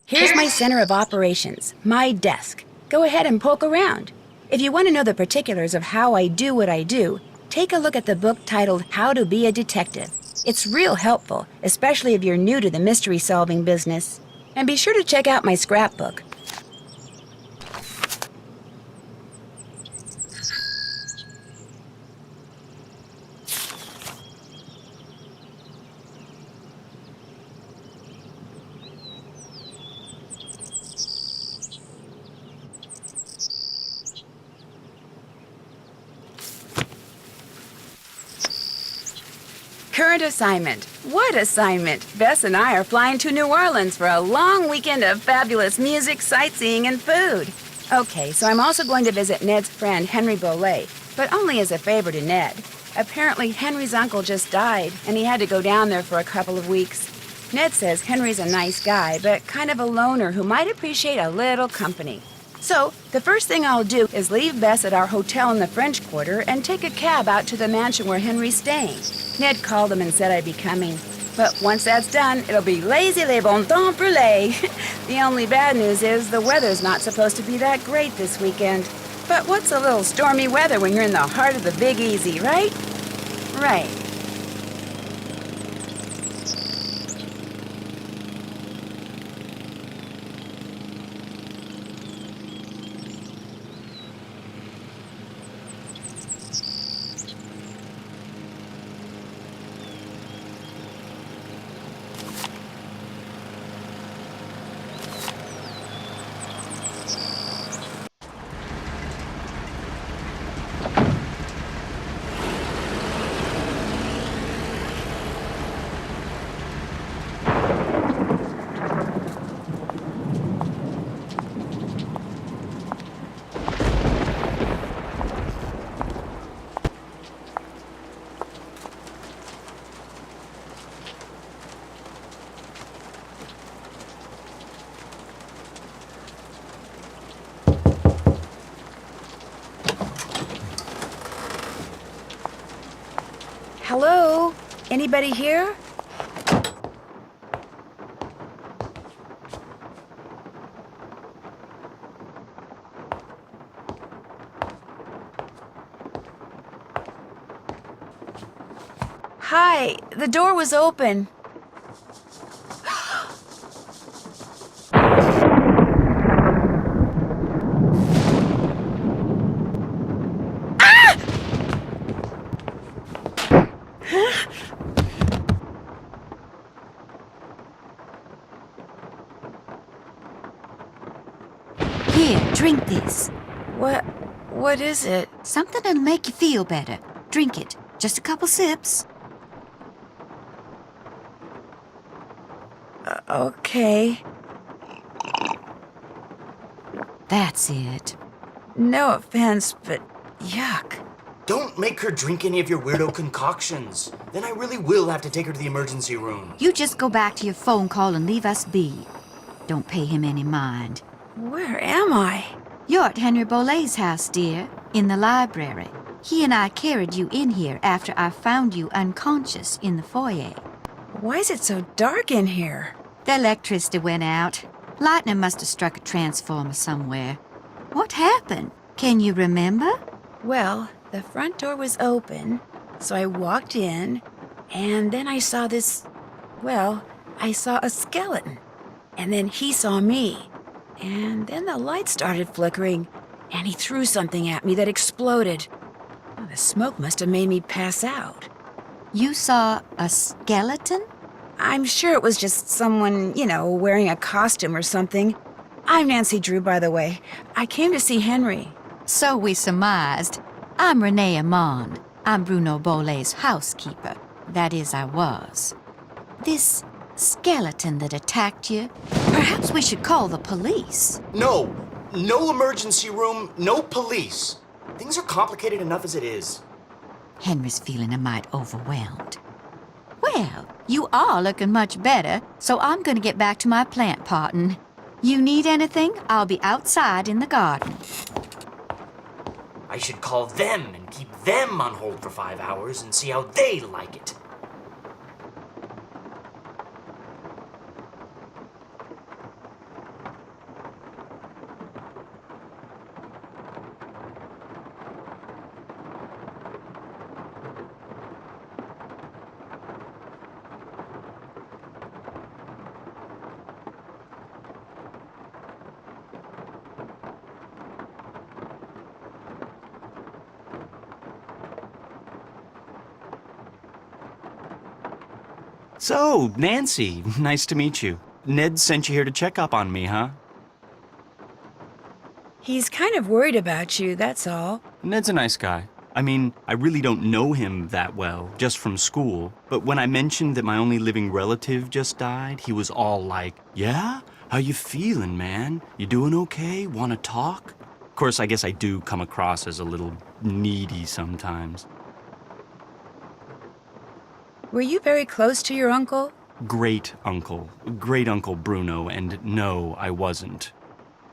Here's my center of operations, my desk. Go ahead and poke around. If you want to know the particulars of how I do what I do, take a look at the book titled How to Be a Detective. It's real helpful, especially if you're new to the mystery-solving business. And be sure to check out my scrapbook. Current assignment. What assignment? Bess and I are flying to New Orleans for a long weekend of fabulous music, sightseeing, and food. Okay, so I'm also going to visit Ned's friend Henry Bolet, but only as a favor to Ned. Apparently, Henry's uncle just died, and he had to go down there for a couple of weeks. Ned says Henry's a nice guy, but kind of a loner who might appreciate a little company. So, the first thing I'll do is leave Bess at our hotel in the French Quarter and take a cab out to the mansion where Henry's staying. Ned called him and said I'd be coming. But once that's done, it'll be lazy les bon temps brûlés. The only bad news is the weather's not supposed to be that great this weekend. But what's a little stormy weather when you're in the heart of the Big Easy, right? Right. Hello? Anybody here? Hi, the door was open. Here, drink this. What is it? Something that'll make you feel better. Drink it. Just a couple sips. Okay. That's it. No offense, but yuck. Don't make her drink any of your weirdo concoctions. Then I really will have to take her to the emergency room. You just go back to your phone call and leave us be. Don't pay him any mind. Where am I? You're at Henry Bolet's house, dear, in the library. He and I carried you in here after I found you unconscious in the foyer. Why is it so dark in here? The electricity went out. Lightning must have struck a transformer somewhere. What happened? Can you remember? Well, the front door was open, so I walked in, and then I saw I saw a skeleton. And then he saw me. And then the light started flickering, and he threw something at me that exploded. Oh, the smoke must have made me pass out. You saw a skeleton? I'm sure it was just someone, wearing a costume or something. I'm Nancy Drew, by the way. I came to see Henry. So we surmised. I'm Renee Amon. I'm Bruno Bolet's housekeeper. That is, I was. This skeleton that attacked you, perhaps we should call the police. No emergency room, no police. Things are complicated enough as it is. Henry's feeling a mite overwhelmed. Well, you are looking much better, so I'm going to get back to my plant potting. You need anything? I'll be outside in the garden. I should call them and keep them on hold for 5 hours and see how they like it. So, Nancy, nice to meet you. Ned sent you here to check up on me, huh? He's kind of worried about you, that's all. Ned's a nice guy. I mean, I really don't know him that well, just from school. But when I mentioned that my only living relative just died, he was all like, "Yeah? How you feeling, man? You doing okay? Wanna talk?" Of course, I guess I do come across as a little needy sometimes. Were you very close to your uncle? Great Uncle Bruno, and no, I wasn't.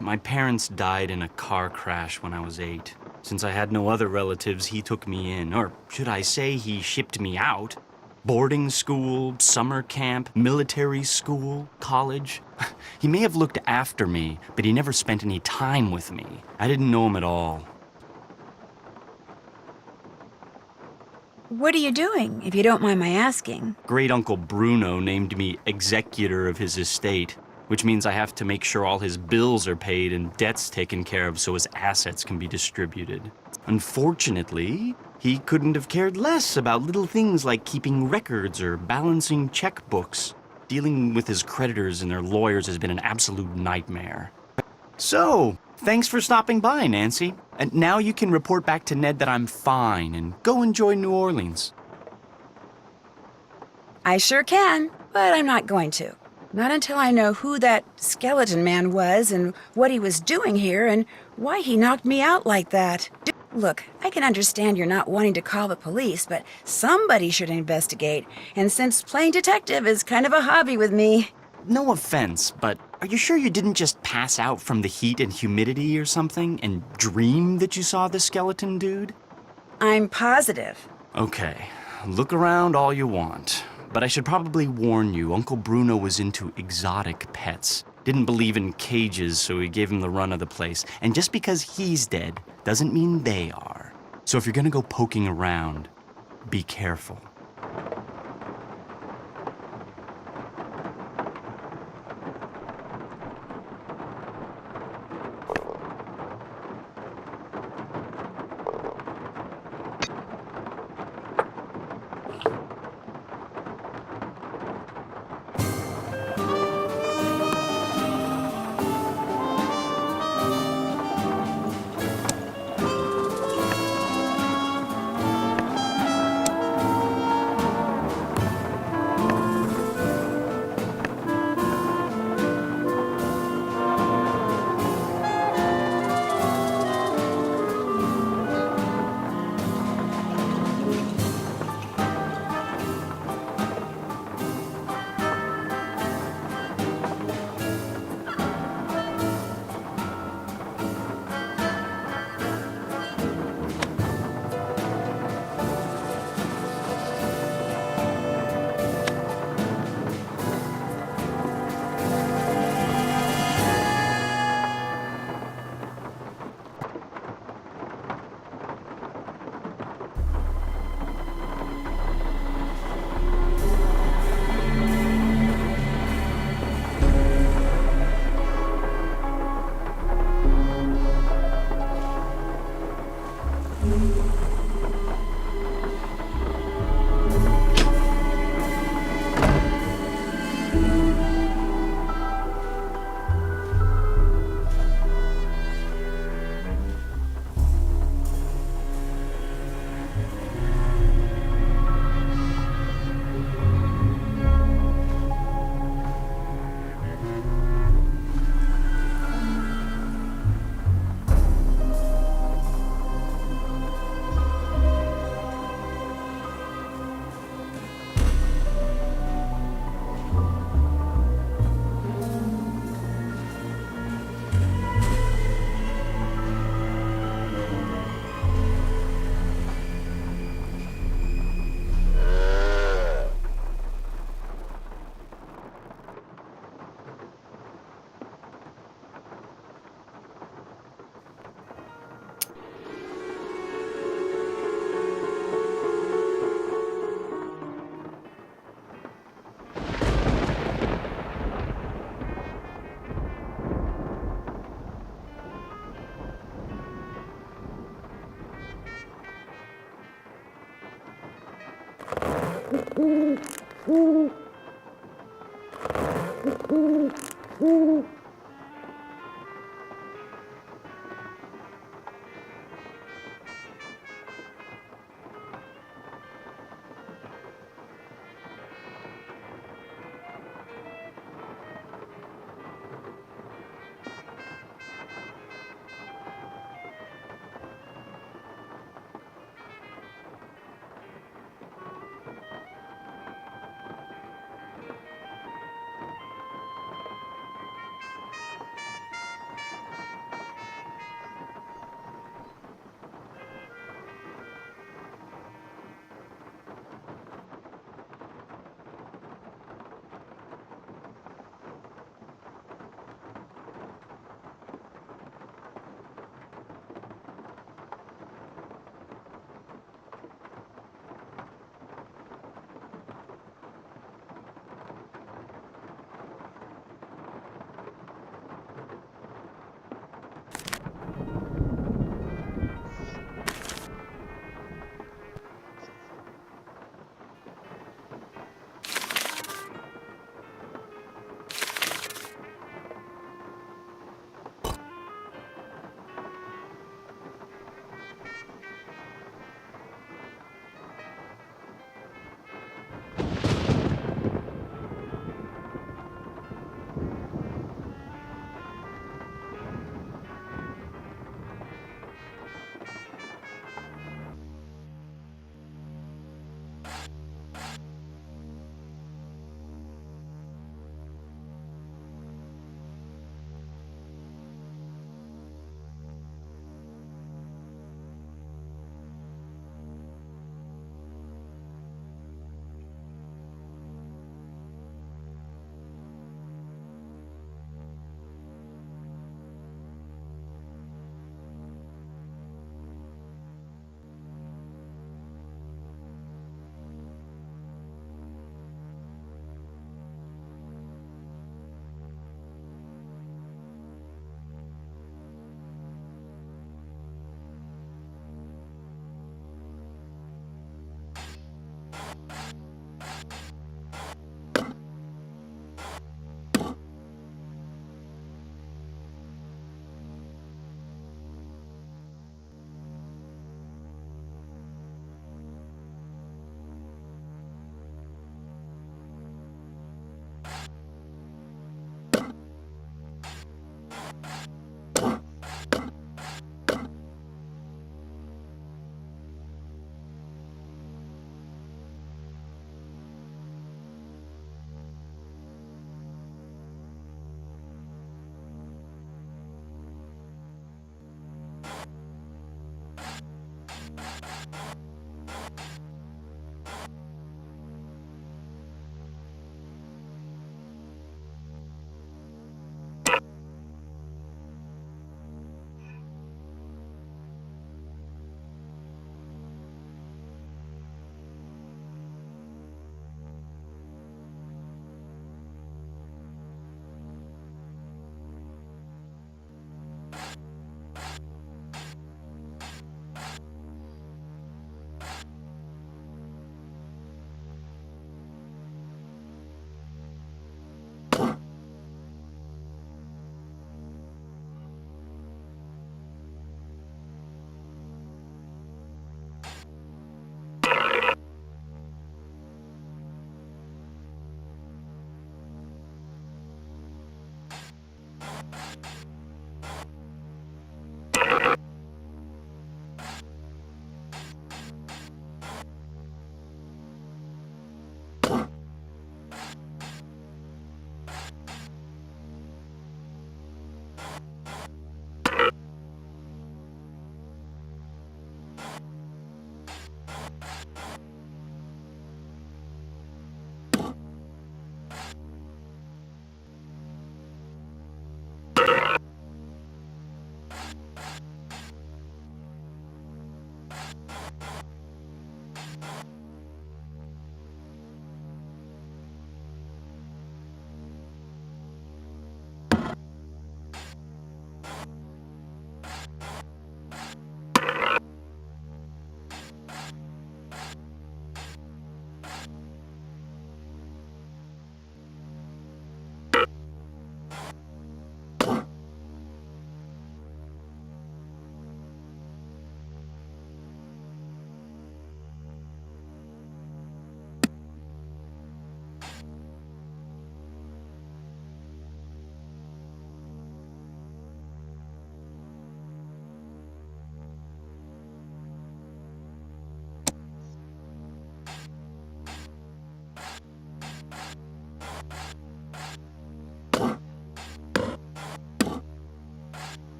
My parents died in a car crash when I was 8. Since I had no other relatives, he took me in, or should I say he shipped me out. Boarding school, summer camp, military school, college. He may have looked after me, but he never spent any time with me. I didn't know him at all. What are you doing, if you don't mind my asking? Great Uncle Bruno named me executor of his estate, which means I have to make sure all his bills are paid and debts taken care of so his assets can be distributed. Unfortunately, he couldn't have cared less about little things like keeping records or balancing checkbooks. Dealing with his creditors and their lawyers has been an absolute nightmare. So, thanks for stopping by, Nancy. And now you can report back to Ned that I'm fine and go enjoy New Orleans. I sure can, but I'm not going to. Not until I know who that skeleton man was and what he was doing here and why he knocked me out like that. Look, I can understand you're not wanting to call the police, but somebody should investigate. And since playing detective is kind of a hobby with me... No offense, but are you sure you didn't just pass out from the heat and humidity or something and dream that you saw the skeleton dude? I'm positive. Okay, look around all you want. But I should probably warn you, Uncle Bruno was into exotic pets. Didn't believe in cages, so he gave him the run of the place. And just because he's dead doesn't mean they are. So if you're gonna go poking around, be careful.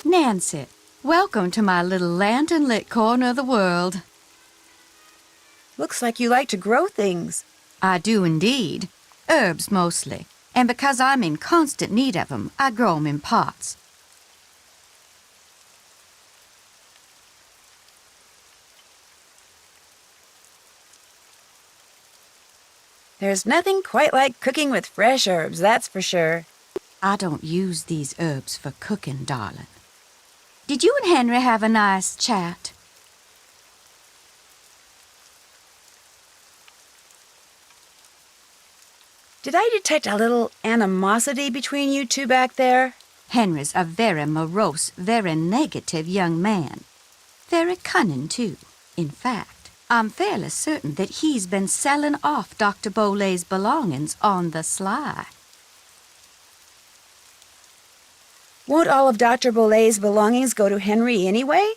Nancy, welcome to my little lantern-lit corner of the world. Looks like you like to grow things. I do indeed. Herbs mostly. And because I'm in constant need of 'em, I grow 'em in pots. There's nothing quite like cooking with fresh herbs, that's for sure. I don't use these herbs for cooking, darling. Did you and Henry have a nice chat? Did I detect a little animosity between you two back there? Henry's a very morose, very negative young man. Very cunning, too. In fact, I'm fairly certain that he's been selling off Dr. Bolay's belongings on the sly. Won't all of Dr. Bolay's belongings go to Henry anyway?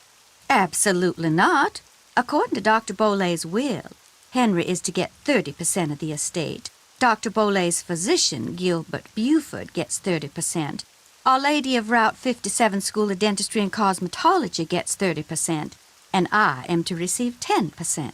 Absolutely not. According to Dr. Bolay's will, Henry is to get 30% of the estate. Dr. Bolay's physician, Gilbert Buford, gets 30%. Our Lady of Route 57 School of Dentistry and Cosmetology gets 30%. And I am to receive 10%.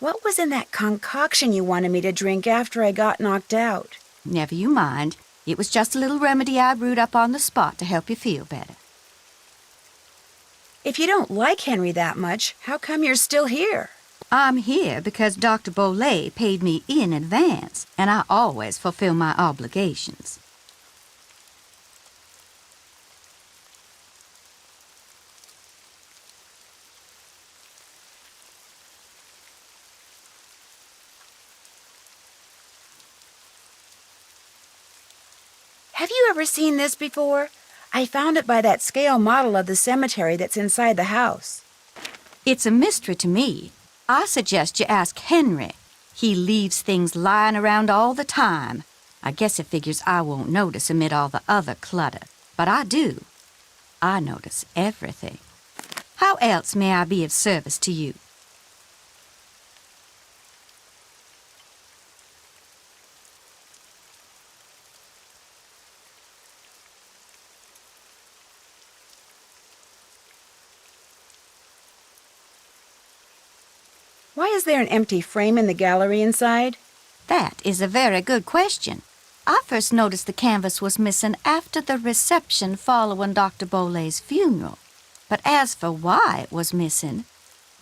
What was in that concoction you wanted me to drink after I got knocked out? Never you mind. It was just a little remedy I brewed up on the spot to help you feel better. If you don't like Henry that much, how come you're still here? I'm here because Dr. Bolay paid me in advance, and I always fulfill my obligations. Have you ever seen this before? I found it by that scale model of the cemetery that's inside the house. It's a mystery to me. I suggest you ask Henry. He leaves things lying around all the time. I guess it figures I won't notice amid all the other clutter. But I do. I notice everything. How else may I be of service to you? Why is there an empty frame in the gallery inside? That is a very good question. I first noticed the canvas was missing after the reception following Dr. Bolay's funeral. But as for why it was missing,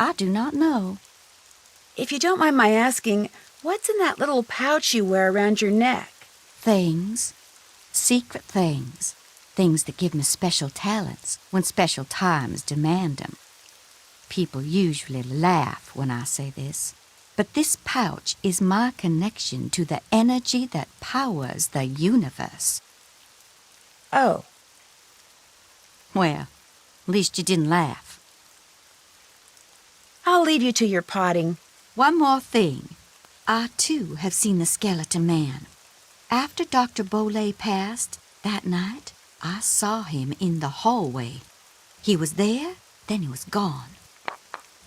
I do not know. If you don't mind my asking, what's in that little pouch you wear around your neck? Things. Secret things. Things that give me special talents when special times demand them. People usually laugh when I say this, but this pouch is my connection to the energy that powers the universe. Oh. Well, at least you didn't laugh. I'll leave you to your potting. One more thing. I, too, have seen the skeleton man. After Dr. Bolay passed, that night, I saw him in the hallway. He was there, then he was gone.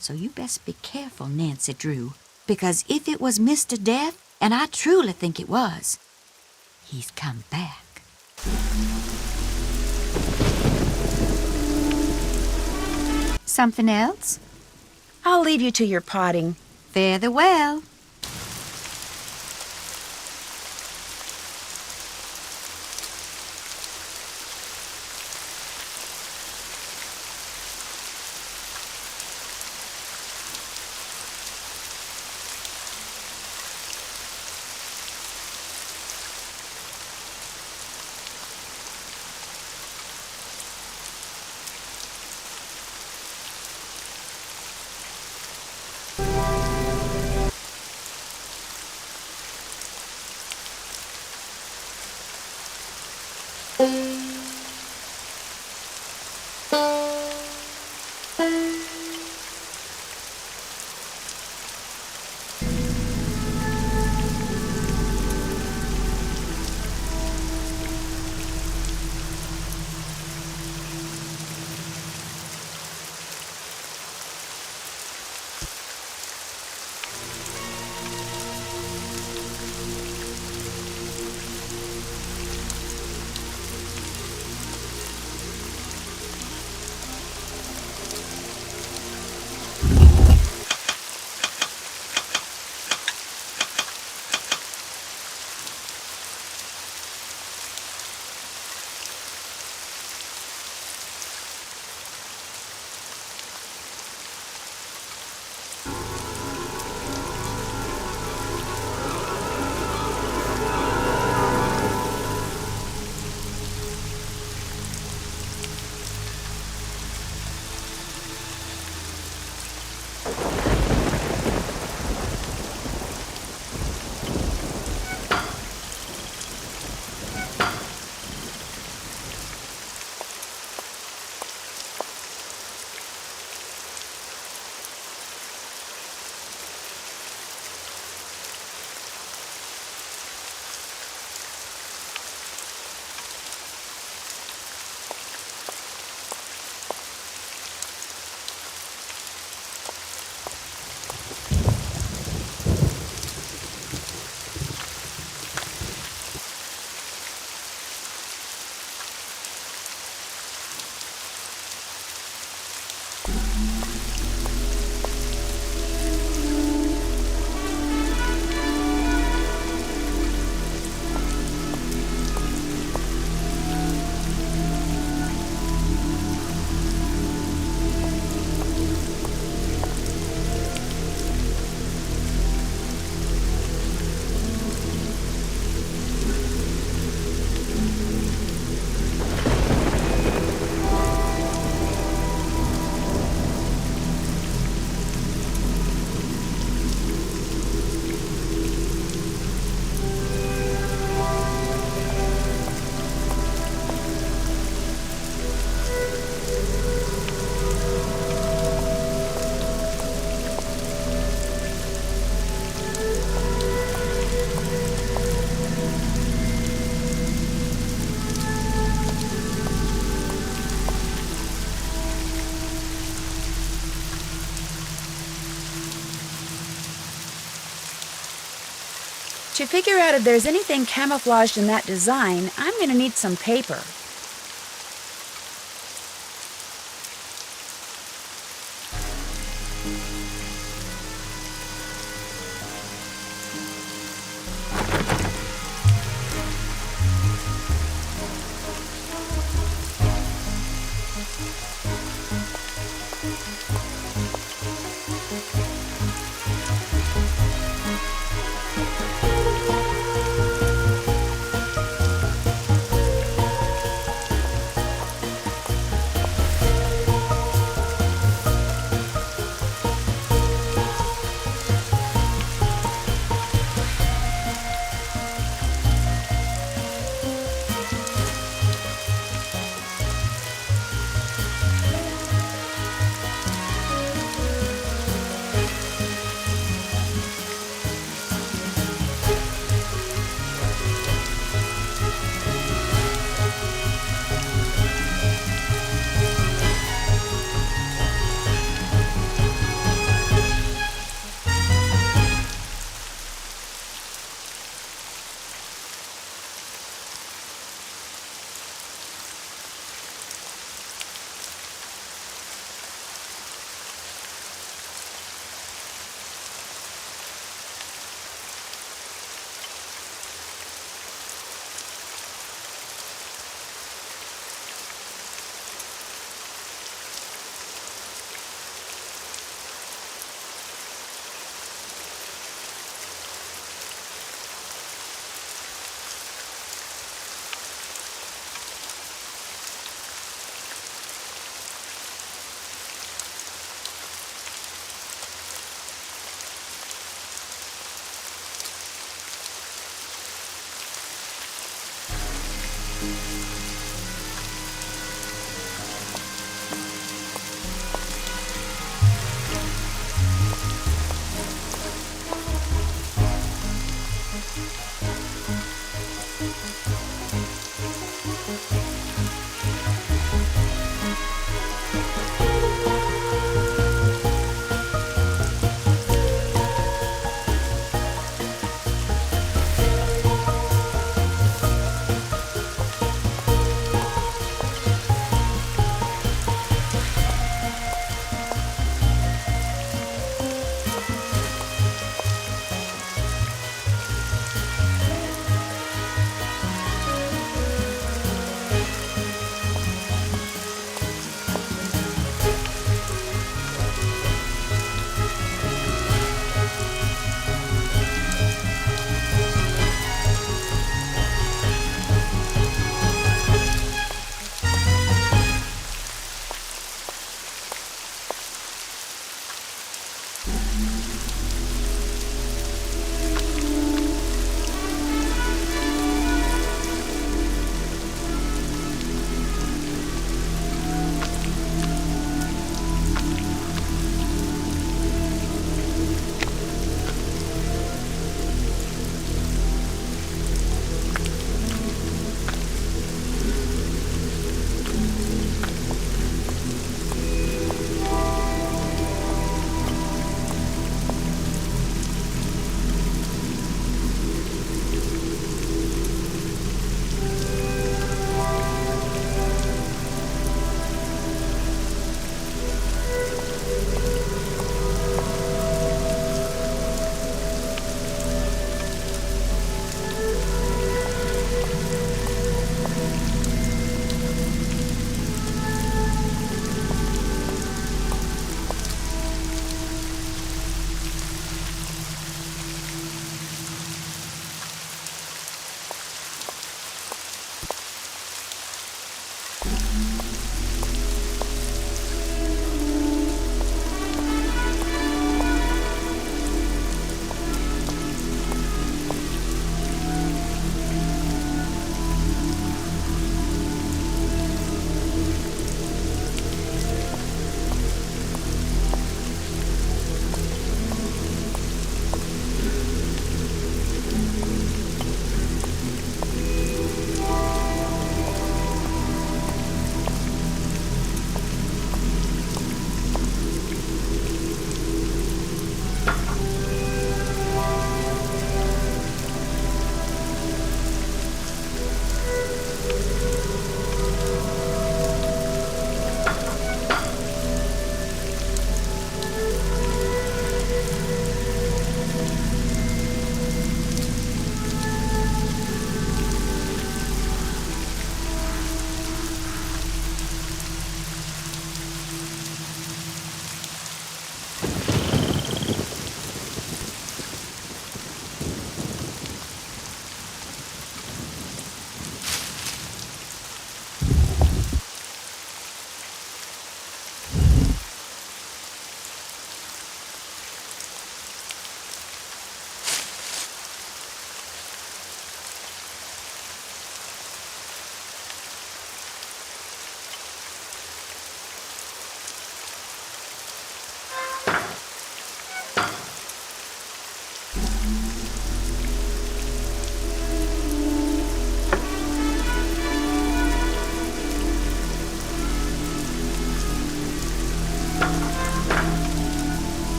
So you best be careful, Nancy Drew, because if it was Mr. Death, and I truly think it was, he's come back. Something else? I'll leave you to your potting. Fare thee well. To figure out if there's anything camouflaged in that design, I'm going to need some paper.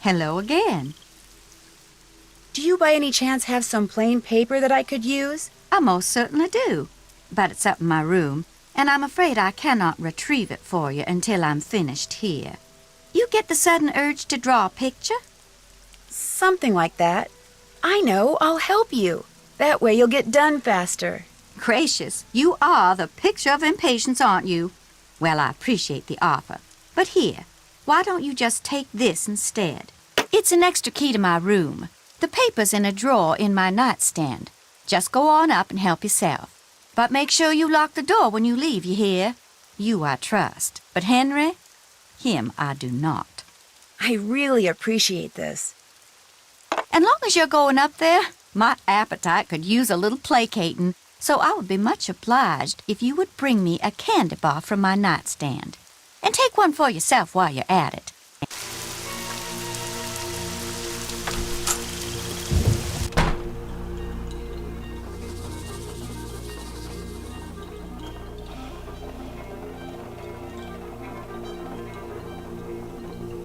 Hello again. Do you by any chance have some plain paper that I could use? I most certainly do. But it's up in my room, and I'm afraid I cannot retrieve it for you until I'm finished here. You get the sudden urge to draw a picture? Something like that. I know, I'll help you. That way you'll get done faster. Gracious, you are the picture of impatience, aren't you? Well, I appreciate the offer. But here, why don't you just take this instead? It's an extra key to my room. The paper's in a drawer in my nightstand. Just go on up and help yourself. But make sure you lock the door when you leave, you hear? You I trust. But Henry, him I do not. I really appreciate this. And long as you're going up there, my appetite could use a little placating, so I would be much obliged if you would bring me a candy bar from my nightstand. And take one for yourself while you're at it.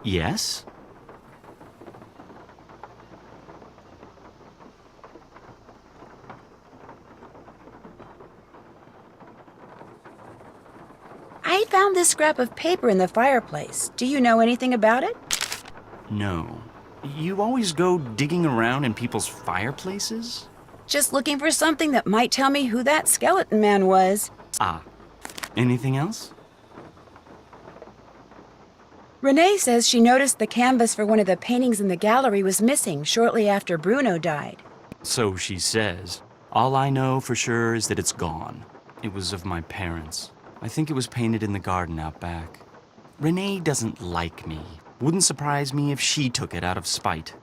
Yes? I found this scrap of paper in the fireplace. Do you know anything about it? No. You always go digging around in people's fireplaces? Just looking for something that might tell me who that skeleton man was. Ah. Anything else? Renee says she noticed the canvas for one of the paintings in the gallery was missing shortly after Bruno died. So she says. All I know for sure is that it's gone. It was of my parents. I think it was painted in the garden out back. Renee doesn't like me. Wouldn't surprise me if she took it out of spite.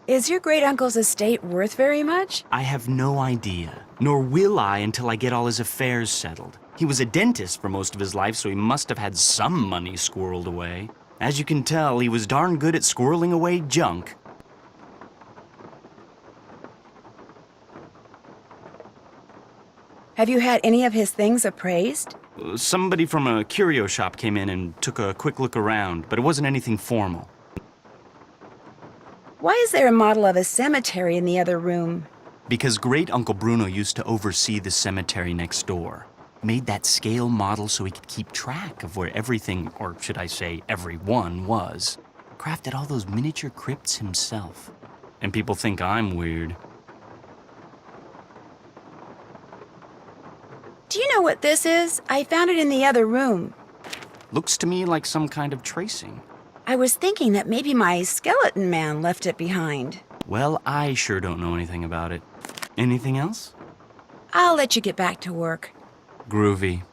Is your great-uncle's estate worth very much? I have no idea, nor will I until I get all his affairs settled. He was a dentist for most of his life, so he must have had some money squirreled away. As you can tell, he was darn good at squirreling away junk. Have you had any of his things appraised? Somebody from a curio shop came in and took a quick look around, but it wasn't anything formal. Why is there a model of a cemetery in the other room? Because Great Uncle Bruno used to oversee the cemetery next door. Made that scale model so he could keep track of where everything, or should I say everyone, was. Crafted all those miniature crypts himself. And people think I'm weird. Do you know what this is? I found it in the other room. Looks to me like some kind of tracing. I was thinking that maybe my skeleton man left it behind. Well, I sure don't know anything about it. Anything else? I'll let you get back to work. Groovy.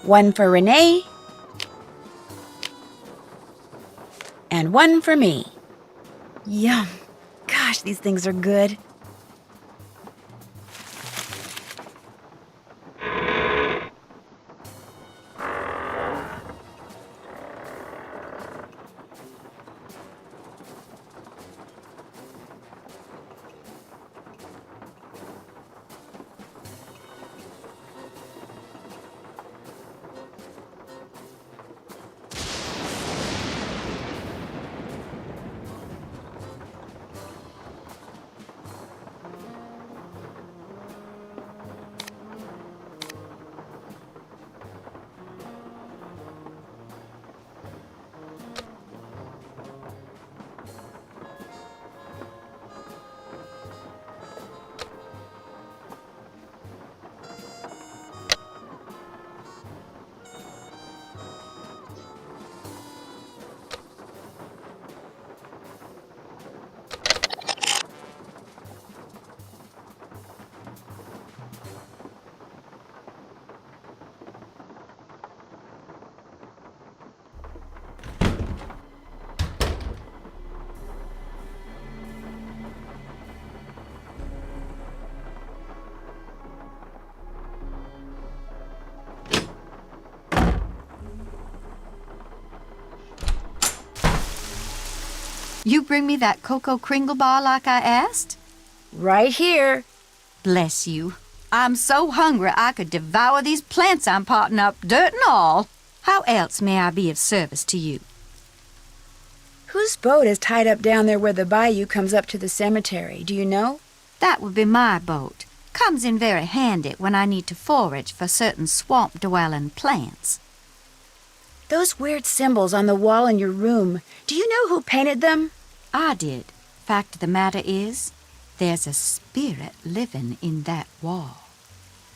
One for Renee. And one for me. Yum. Gosh, these things are good. You bring me that cocoa kringle bar like I asked? Right here. Bless you. I'm so hungry I could devour these plants I'm potting up, dirt and all. How else may I be of service to you? Whose boat is tied up down there where the bayou comes up to the cemetery? Do you know? That would be my boat. Comes in very handy when I need to forage for certain swamp-dwelling plants. Those weird symbols on the wall in your room, do you know who painted them? I did. Fact of the matter is, there's a spirit living in that wall.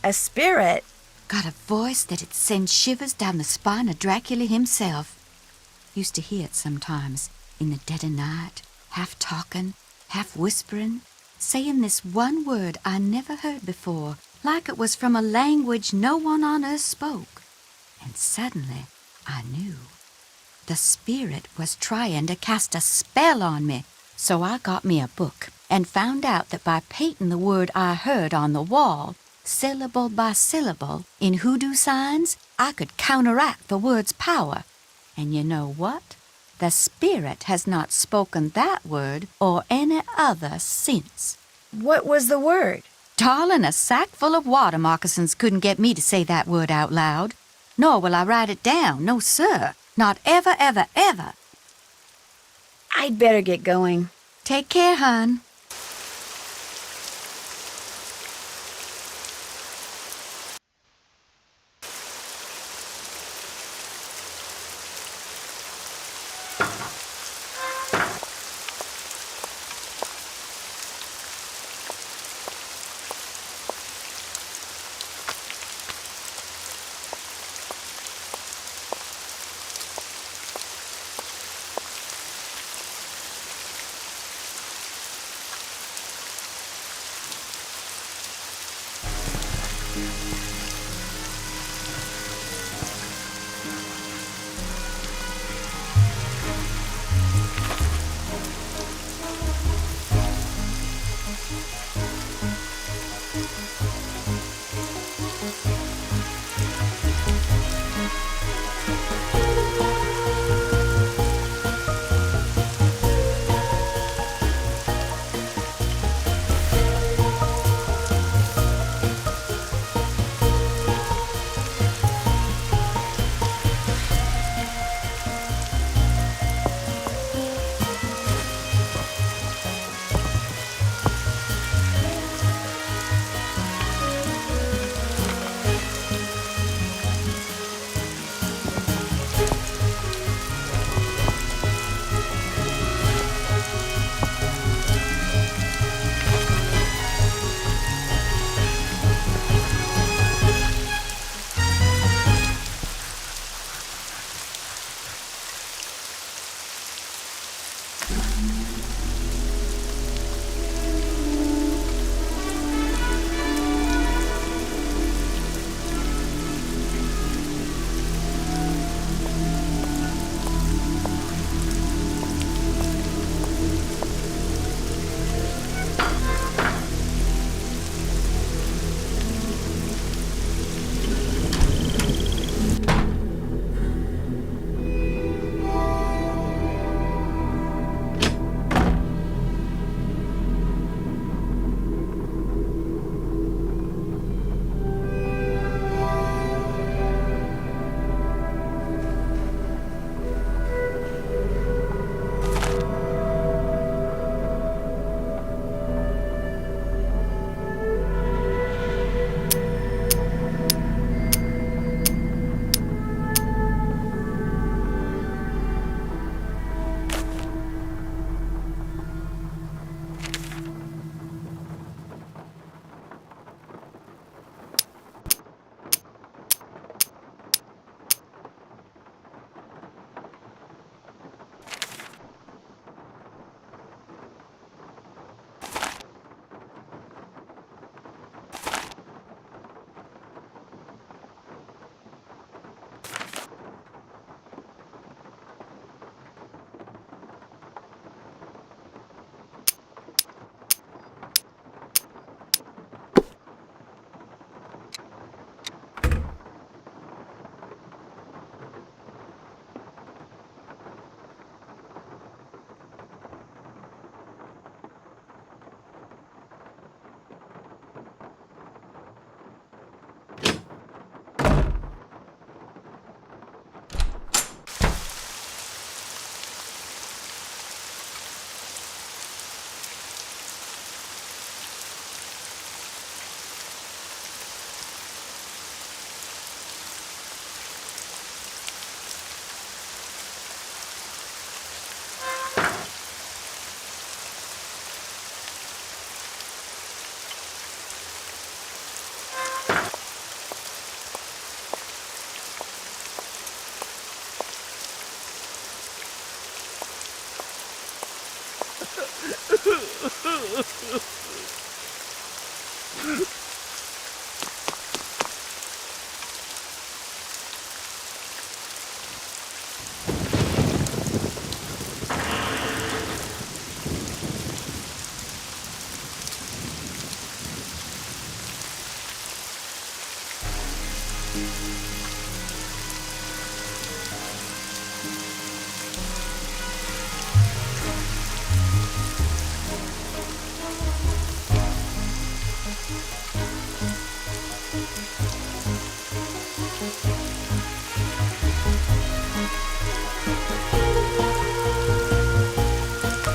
A spirit? Got a voice that'd send shivers down the spine of Dracula himself. Used to hear it sometimes, in the dead of night, half talking, half whispering, saying this one word I never heard before, like it was from a language no one on earth spoke. And suddenly, I knew. The spirit was trying to cast a spell on me, so I got me a book and found out that by painting the word I heard on the wall, syllable by syllable, in hoodoo signs, I could counteract the word's power. And you know what? The spirit has not spoken that word or any other since. What was the word? Darling, a sack full of water moccasins couldn't get me to say that word out loud. Nor will I write it down. No, sir. Not ever, ever, ever. I'd better get going. Take care, hon.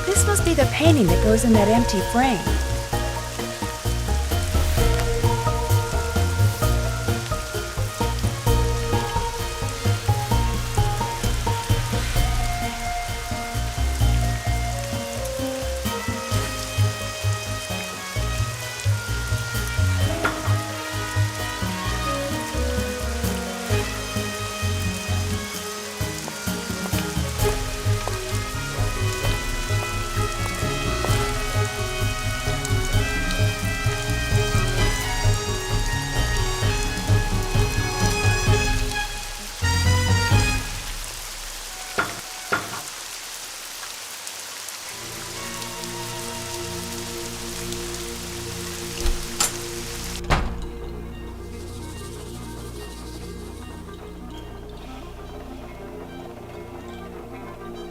This must be the painting that goes in that empty frame.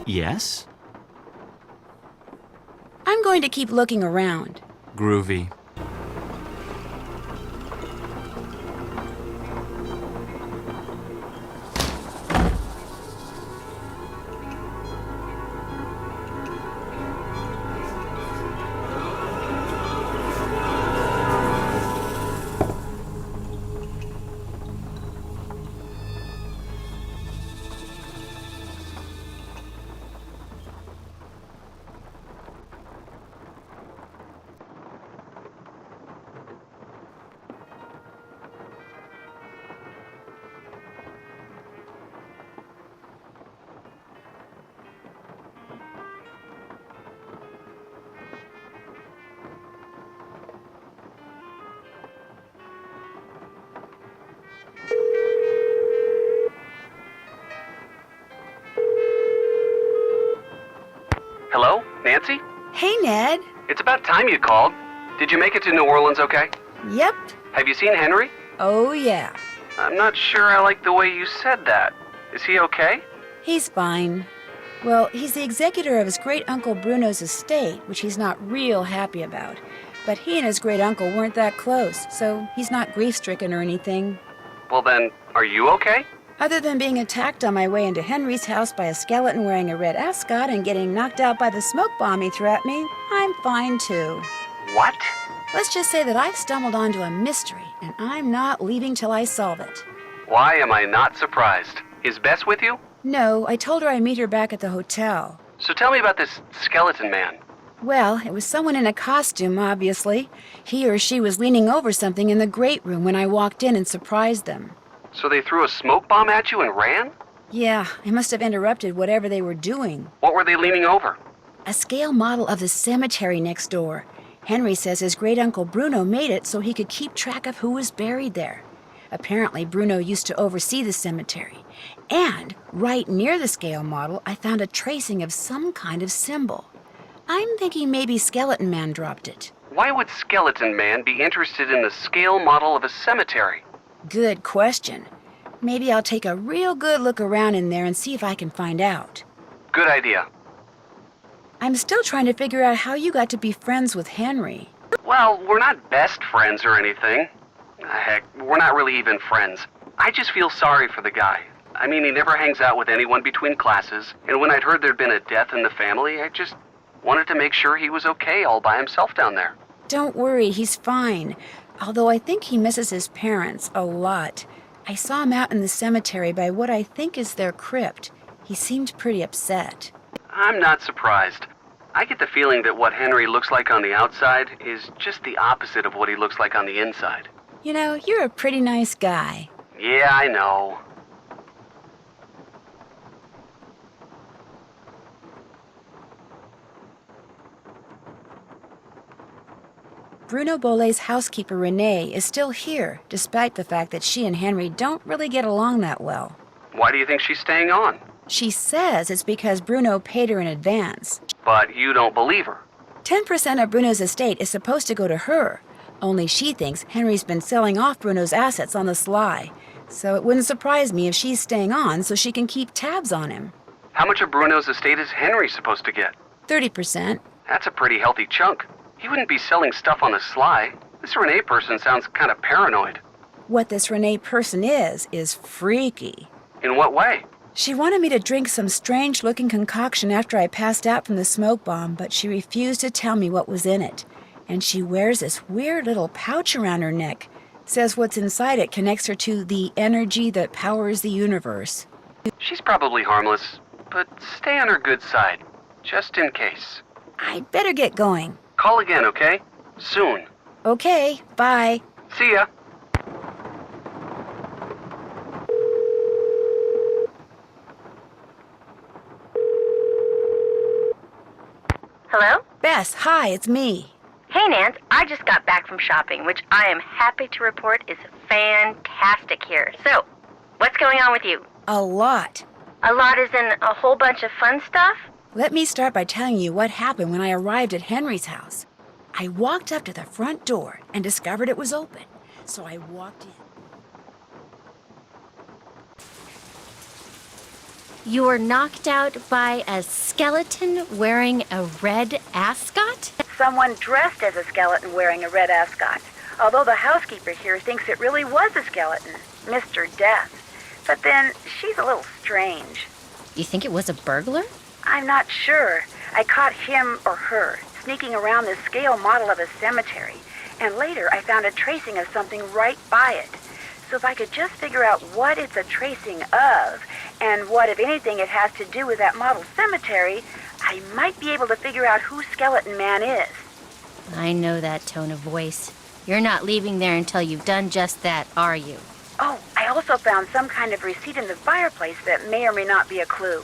Yes? I'm going to keep looking around. Groovy. Hello, Nancy? Hey, Ned. It's about time you called. Did you make it to New Orleans okay? Yep. Have you seen Henry? Oh, yeah. I'm not sure I like the way you said that. Is he okay? He's fine. Well, he's the executor of his great-uncle Bruno's estate, which he's not real happy about. But he and his great-uncle weren't that close, so he's not grief-stricken or anything. Well then, are you okay? Other than being attacked on my way into Henry's house by a skeleton wearing a red ascot and getting knocked out by the smoke bomb he threw at me, I'm fine too. What? Let's just say that I've stumbled onto a mystery, and I'm not leaving till I solve it. Why am I not surprised? Is Bess with you? No, I told her I'd meet her back at the hotel. So tell me about this skeleton man. Well, it was someone in a costume, obviously. He or she was leaning over something in the great room when I walked in and surprised them. So they threw a smoke bomb at you and ran? Yeah, I must have interrupted whatever they were doing. What were they leaning over? A scale model of the cemetery next door. Henry says his great-uncle Bruno made it so he could keep track of who was buried there. Apparently, Bruno used to oversee the cemetery. And right near the scale model, I found a tracing of some kind of symbol. I'm thinking maybe Skeleton Man dropped it. Why would Skeleton Man be interested in the scale model of a cemetery? Good question. Maybe I'll take a real good look around in there and see if I can find out. Good idea. I'm still trying to figure out how you got to be friends with Henry. Well, we're not best friends or anything. Heck, we're not really even friends. I just feel sorry for the guy. I mean, he never hangs out with anyone between classes, and when I'd heard there'd been a death in the family, I just wanted to make sure he was okay all by himself down there. Don't worry, he's fine. Although I think he misses his parents a lot. I saw him out in the cemetery by what I think is their crypt. He seemed pretty upset. I'm not surprised. I get the feeling that what Henry looks like on the outside is just the opposite of what he looks like on the inside. You know, you're a pretty nice guy. Yeah, I know. Bruno Bolet's housekeeper, Renee, is still here, despite the fact that she and Henry don't really get along that well. Why do you think she's staying on? She says it's because Bruno paid her in advance. But you don't believe her. 10% of Bruno's estate is supposed to go to her, only she thinks Henry's been selling off Bruno's assets on the sly. So it wouldn't surprise me if she's staying on so she can keep tabs on him. How much of Bruno's estate is Henry supposed to get? 30%. That's a pretty healthy chunk. He wouldn't be selling stuff on the sly. This Renee person sounds kind of paranoid. What this Renee person is freaky. In what way? She wanted me to drink some strange-looking concoction after I passed out from the smoke bomb, but she refused to tell me what was in it. And she wears this weird little pouch around her neck. Says what's inside it connects her to the energy that powers the universe. She's probably harmless, but stay on her good side, just in case. I'd better get going. Call again, okay? Soon. Okay, bye. See ya. Hello? Bess, hi, it's me. Hey, Nance. I just got back from shopping, which I am happy to report is fantastic here. So, what's going on with you? A lot. A lot is in a whole bunch of fun stuff? Let me start by telling you what happened when I arrived at Henry's house. I walked up to the front door and discovered it was open, so I walked in. You were knocked out by a skeleton wearing a red ascot? Someone dressed as a skeleton wearing a red ascot. Although the housekeeper here thinks it really was a skeleton, Mr. Death. But then, she's a little strange. You think it was a burglar? I'm not sure. I caught him or her sneaking around this scale model of a cemetery, and later I found a tracing of something right by it. So if I could just figure out what it's a tracing of, and what, if anything, it has to do with that model cemetery, I might be able to figure out who Skeleton Man is. I know that tone of voice. You're not leaving there until you've done just that, are you? Oh, I also found some kind of receipt in the fireplace that may or may not be a clue.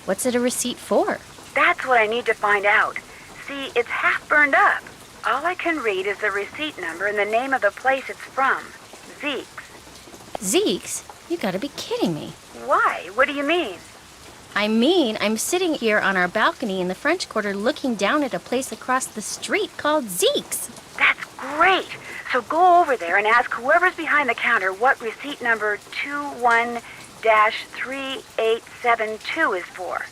What's it a receipt for? That's what I need to find out. See, it's half burned up. All I can read is the receipt number and the name of the place it's from. Zeke's. Zeke's? You gotta be kidding me. Why? What do you mean? I mean, I'm sitting here on our balcony in the French Quarter looking down at a place across the street called Zeke's. That's great. So go over there and ask whoever's behind the counter what receipt number 21-3872 is for.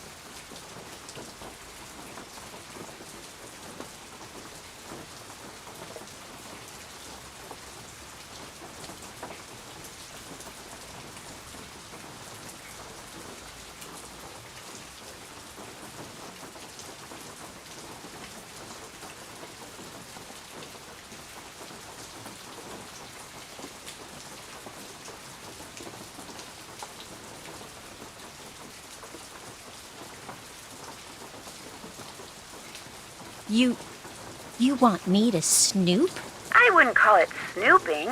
You want me to snoop? I wouldn't call it snooping.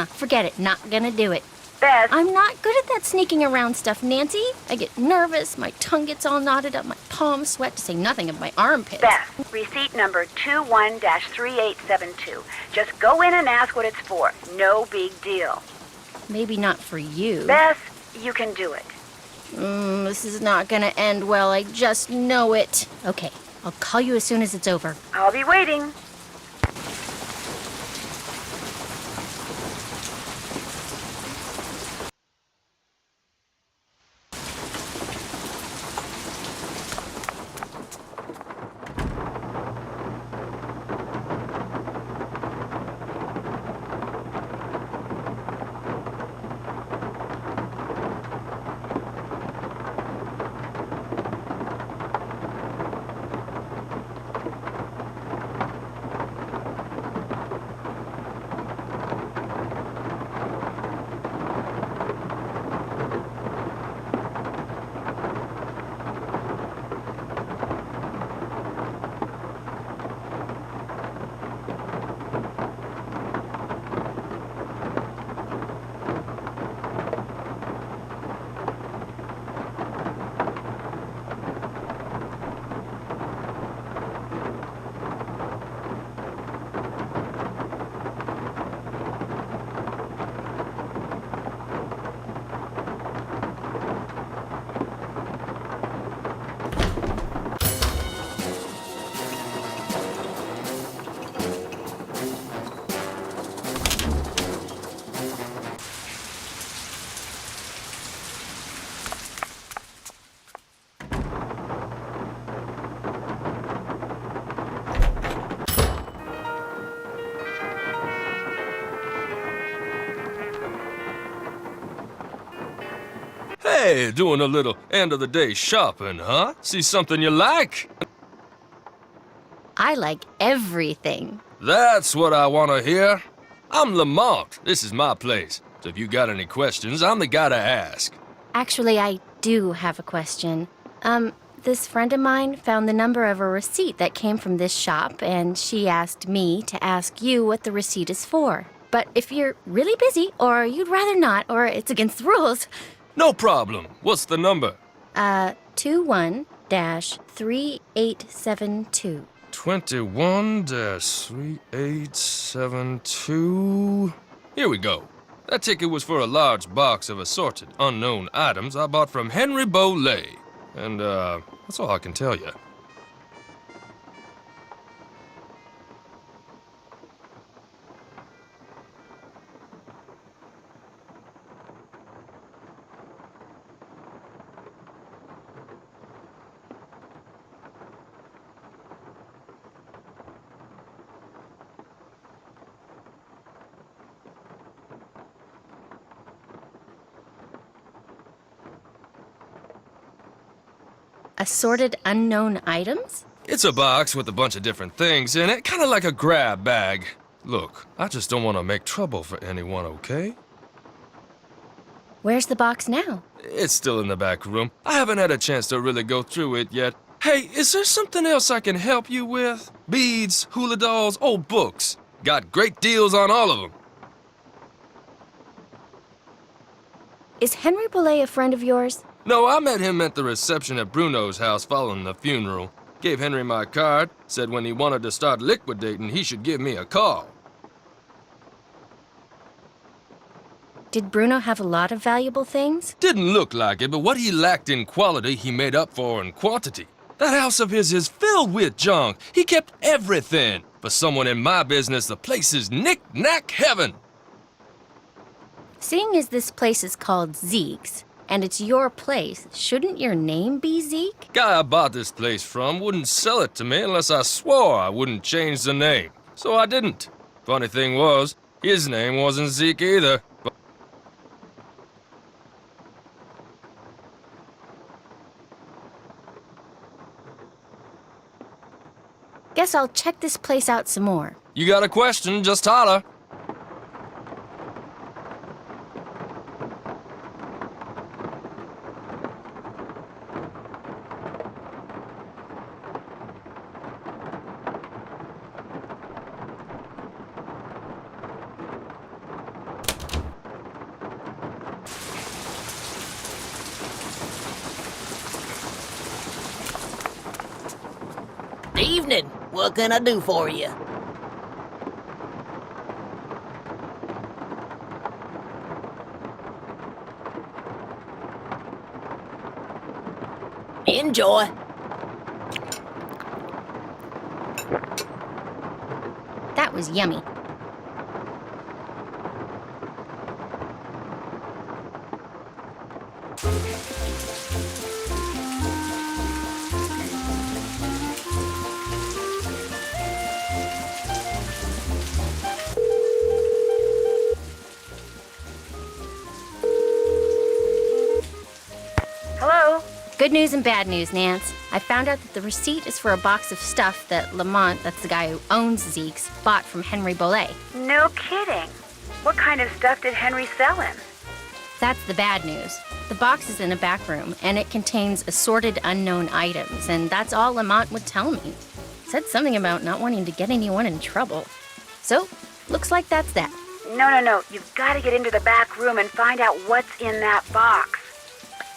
Forget it. Not gonna do it. Beth, I'm not good at that sneaking around stuff, Nancy. I get nervous, my tongue gets all knotted up, my palms sweat, to say nothing of my armpits. Beth, receipt number 21-3872. Just go in and ask what it's for. No big deal. Maybe not for you. Beth, you can do it. This is not gonna end well, I just know it. Okay, I'll call you as soon as it's over. I'll be waiting. Hey, doing a little end-of-the-day shopping, huh? See something you like? I like everything. That's what I want to hear. I'm Lamont. This is my place. So if you got any questions, I'm the guy to ask. Actually, I do have a question. This friend of mine found the number of a receipt that came from this shop, and she asked me to ask you what the receipt is for. But if you're really busy, or you'd rather not, or it's against the rules... No problem. What's the number? 21-3872. 21-3872. Here we go. That ticket was for a large box of assorted unknown items I bought from Henry Boley. And, that's all I can tell you. Assorted unknown items? It's a box with a bunch of different things in it, kind of like a grab bag. Look, I just don't want to make trouble for anyone, okay? Where's the box now? It's still in the back room. I haven't had a chance to really go through it yet. Hey, is there something else I can help you with? Beads, hula dolls, old books. Got great deals on all of them. Is Henry Boley a friend of yours? No, I met him at the reception at Bruno's house following the funeral. Gave Henry my card, said when he wanted to start liquidating, he should give me a call. Did Bruno have a lot of valuable things? Didn't look like it, but what he lacked in quality, he made up for in quantity. That house of his is filled with junk. He kept everything. For someone in my business, the place is knick-knack heaven. Seeing as this place is called Zeke's, and it's your place, shouldn't your name be Zeke? Guy I bought this place from wouldn't sell it to me unless I swore I wouldn't change the name. So I didn't. Funny thing was, his name wasn't Zeke either. Guess I'll check this place out some more. You got a question, just holler. Evening. What can I do for you? Enjoy. That was yummy. Hello? Good news and bad news, Nance. I found out that the receipt is for a box of stuff that Lamont, that's the guy who owns Zeke's, bought from Henry Boley. No kidding. What kind of stuff did Henry sell him? That's the bad news. The box is in a back room, and it contains assorted unknown items, and that's all Lamont would tell me. Said something about not wanting to get anyone in trouble. So, looks like that's that. No. You've got to get into the back room and find out what's in that box.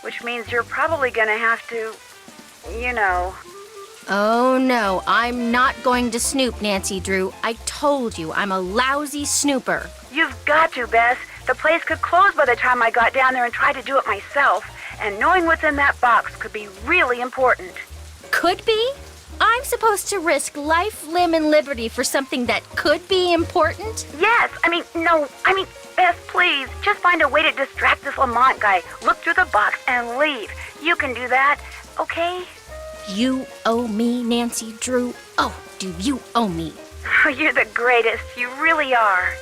Which means you're probably going to have to, Oh no, I'm not going to snoop, Nancy Drew. I told you, I'm a lousy snooper. You've got to, Bess. The place could close by the time I got down there and tried to do it myself. And knowing what's in that box could be really important. Could be? I'm supposed to risk life, limb, and liberty for something that could be important? Yes, Bess, please, just find a way to distract this Lamont guy. Look through the box and leave. You can do that, okay? You owe me, Nancy Drew. Oh, do you owe me? You're the greatest. You really are.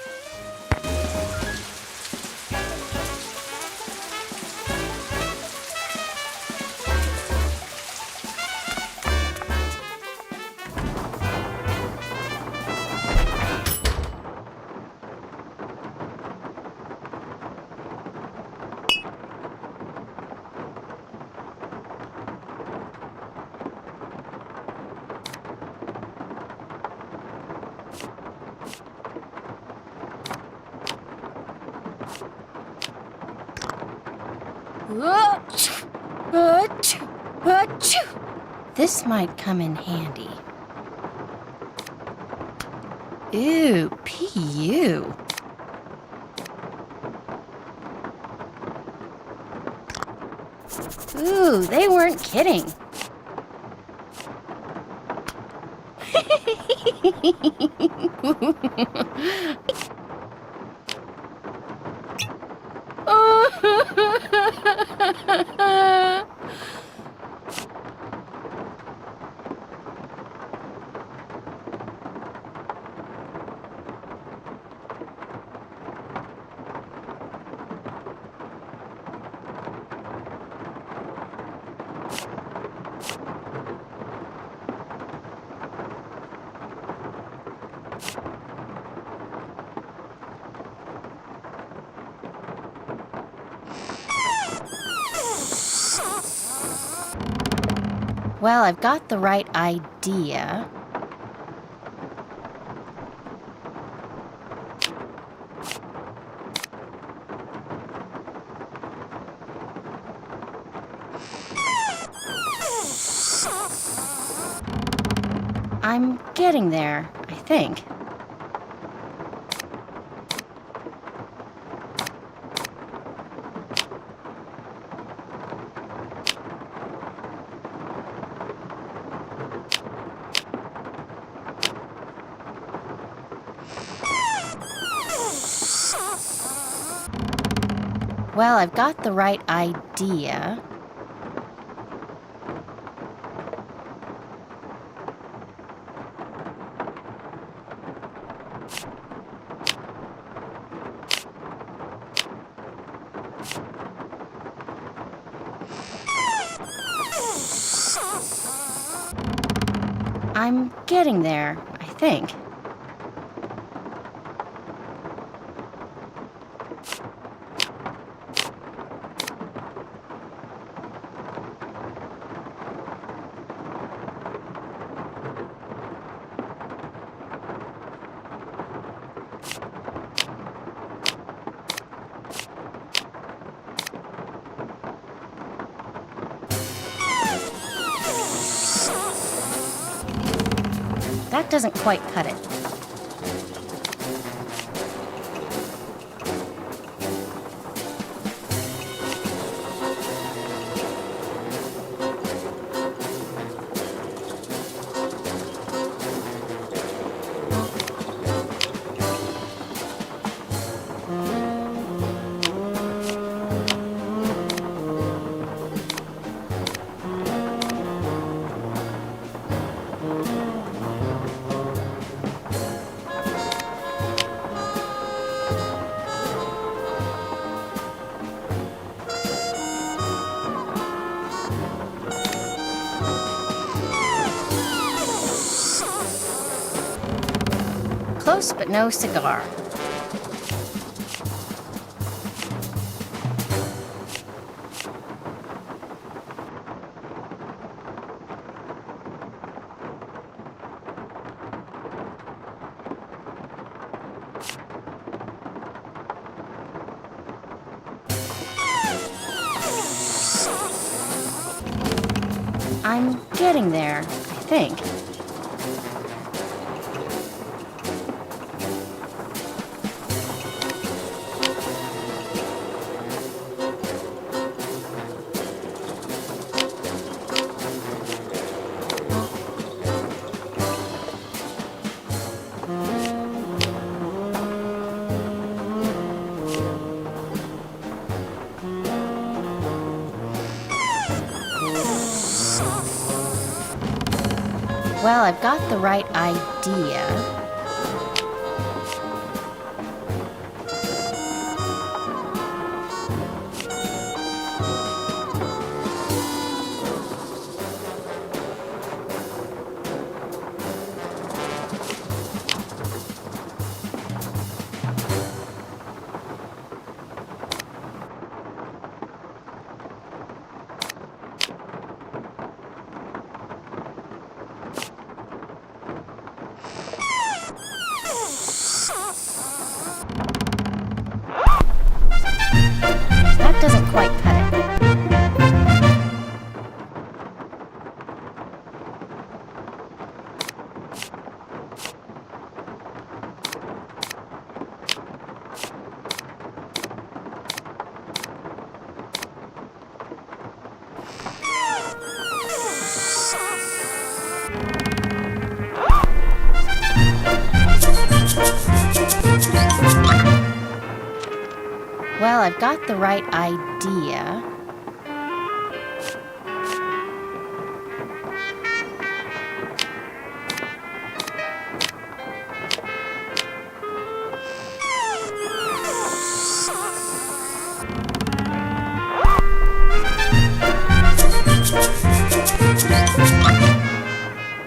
This might come in handy. Ew, P.U. Ooh, they weren't kidding. Well, I've got the right idea. I'm getting there, I think. Well, I've got the right idea. I'm getting there, I think. That doesn't quite cut it. Close but no cigar. I'm getting there, I think. Well, I've got the right idea. I've got the right idea.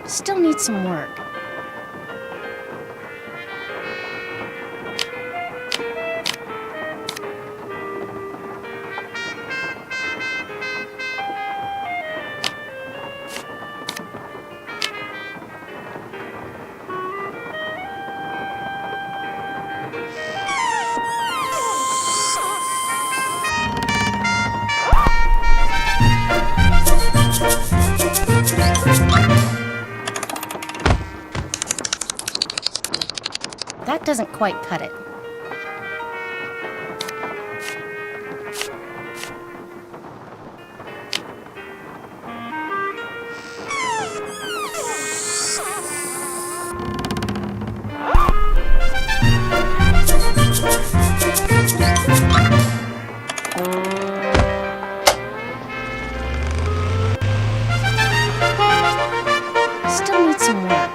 Still needs some work. That doesn't quite cut it. Still needs some work.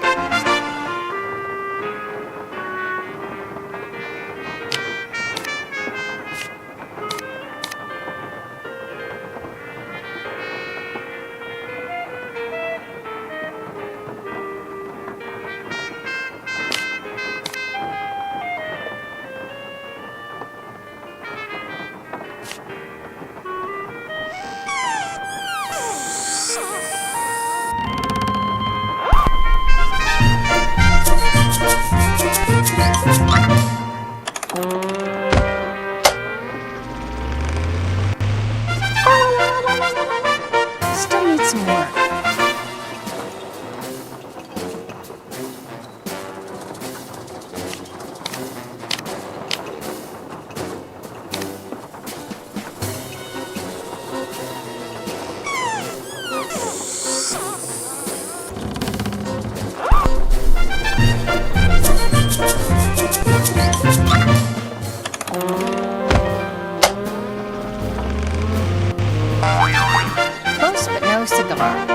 Still needs some work. Close but no cigar.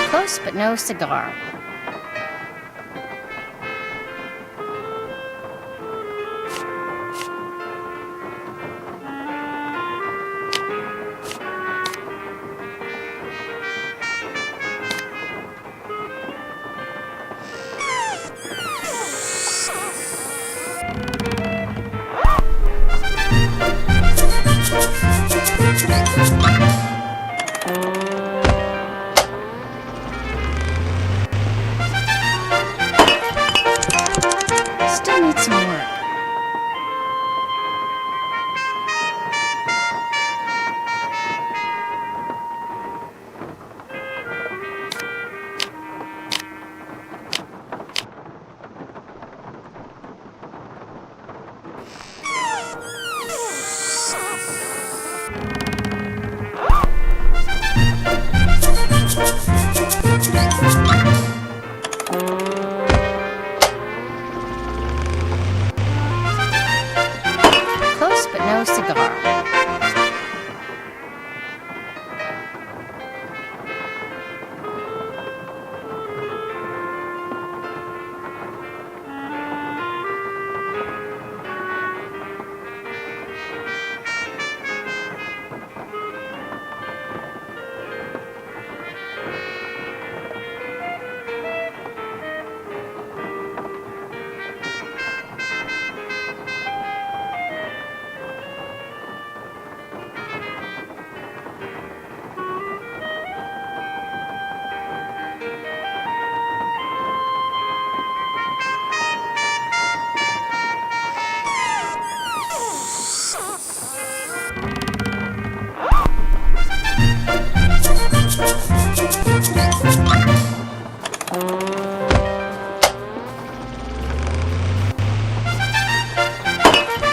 Close but no cigar. no cigar.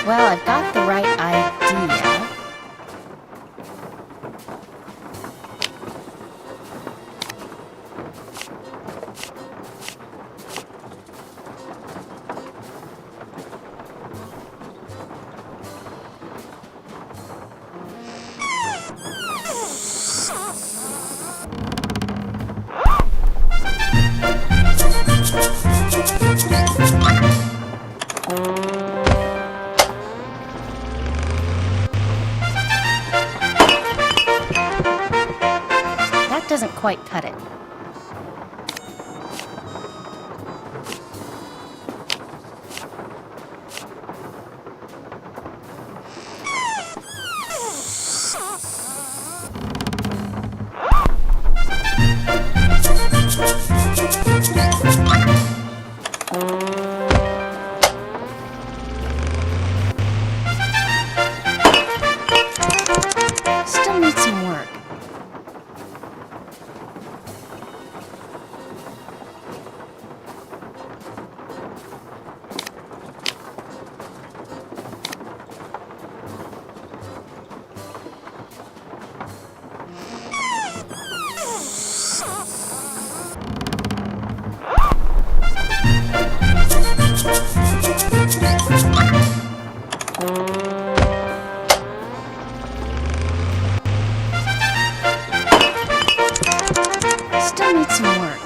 Well, I've got the right idea. That doesn't quite cut it. Still needs some work. Still needs some work.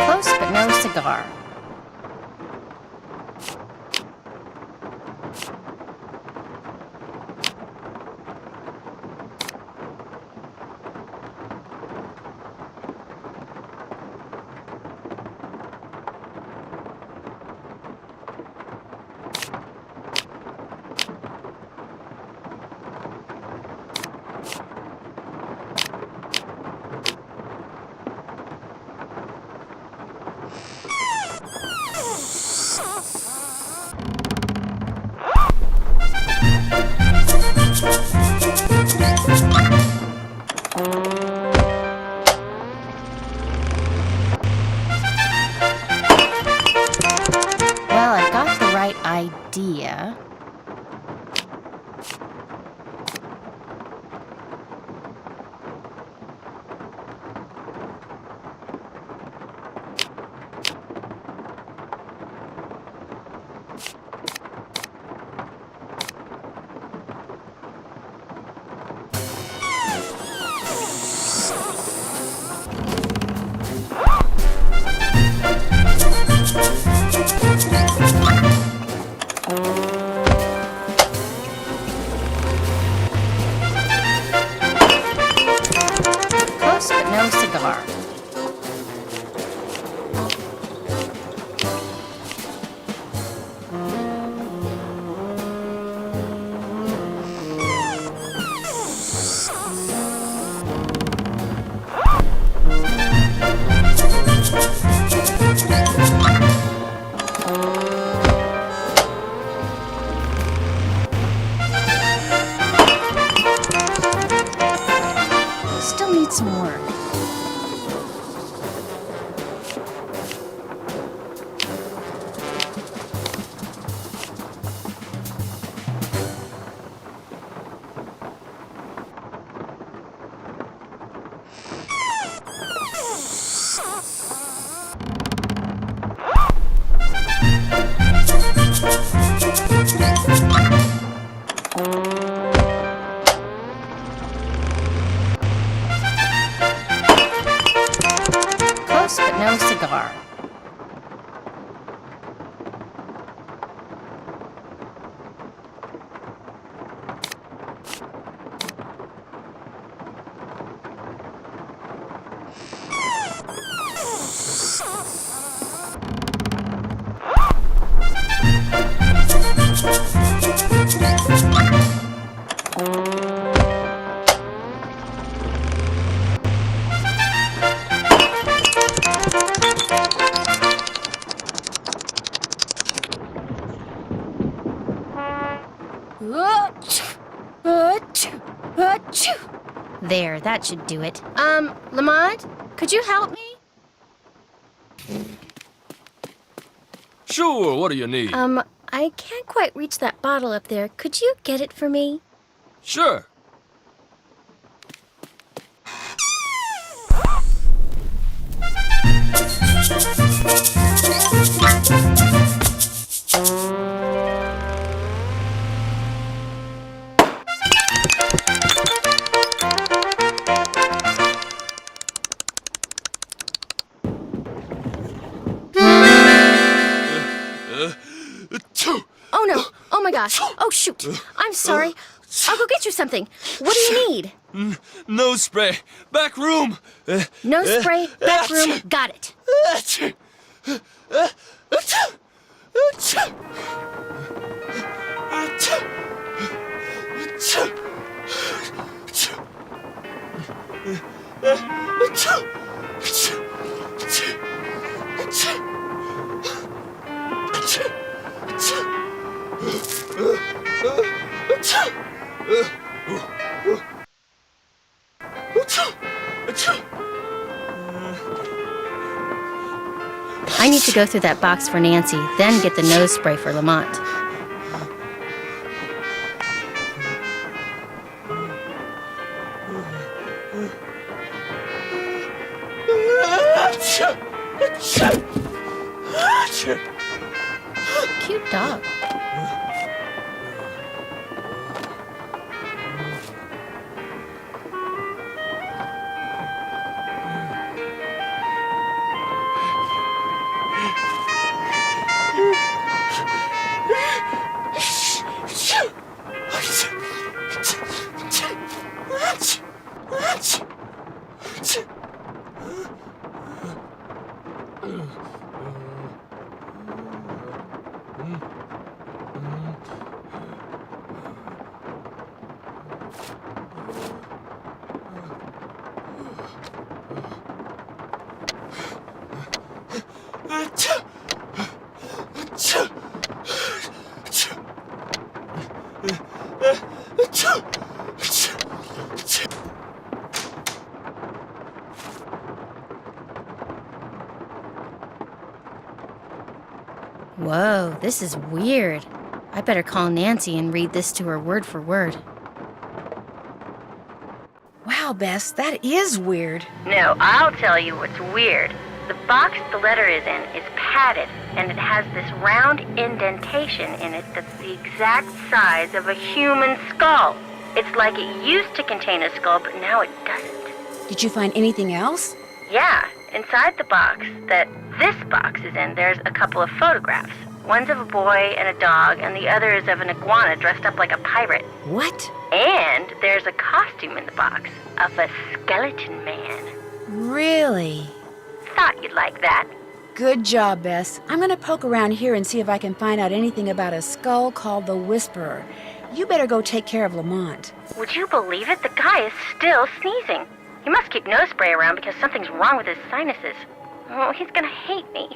Close but no cigar. Well, I've got the right idea. cigar. There, that should do it. Lamont, could you help me? Sure, what do you need? I can't quite reach that bottle up there. Could you get it for me? Sure. Oh no! Oh my gosh! Oh shoot! I'm sorry. I'll go get you something. What do you need? Nose spray. Back room. Nose spray, back room, got it. I need to go through that box for Nancy, then get the nose spray for Lamont. Cute dog. Whoa, this is weird. I better call Nancy and read this to her word for word. Wow, Bess, that is weird. No, I'll tell you what's weird. The box the letter is in is padded, and it has this round indentation in it that's the exact size of a human skull. It's like it used to contain a skull, but now it doesn't. Did you find anything else? Yeah, inside the box that this box is in, there's a couple of photographs. One's of a boy and a dog, and the other is of an iguana dressed up like a pirate. What? And there's a costume in the box of a skeleton man. Really? Thought you'd like that. Good job, Bess. I'm gonna poke around here and see if I can find out anything about a skull called the Whisperer. You better go take care of Lamont. Would you believe it? The guy is still sneezing. He must keep nose spray around because something's wrong with his sinuses. Oh, he's gonna hate me.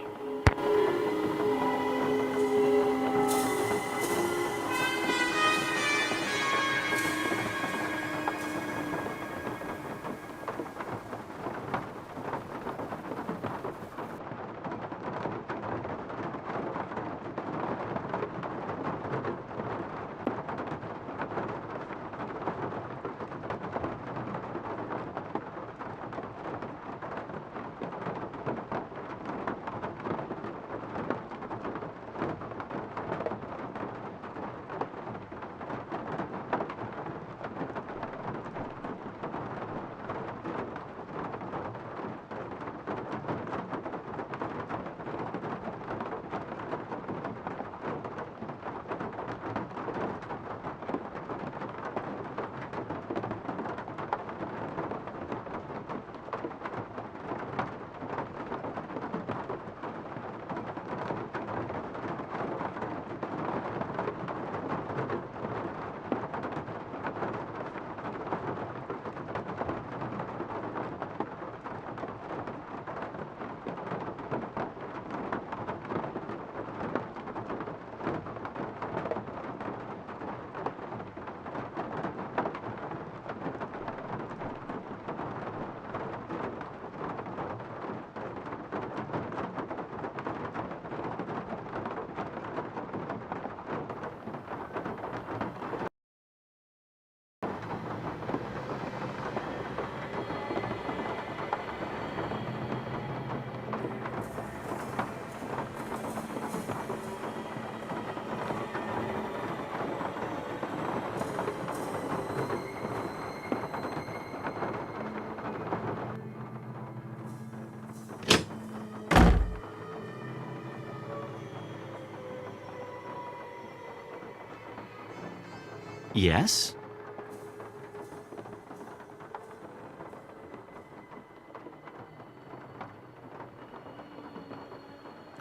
Yes?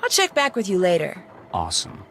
I'll check back with you later. Awesome.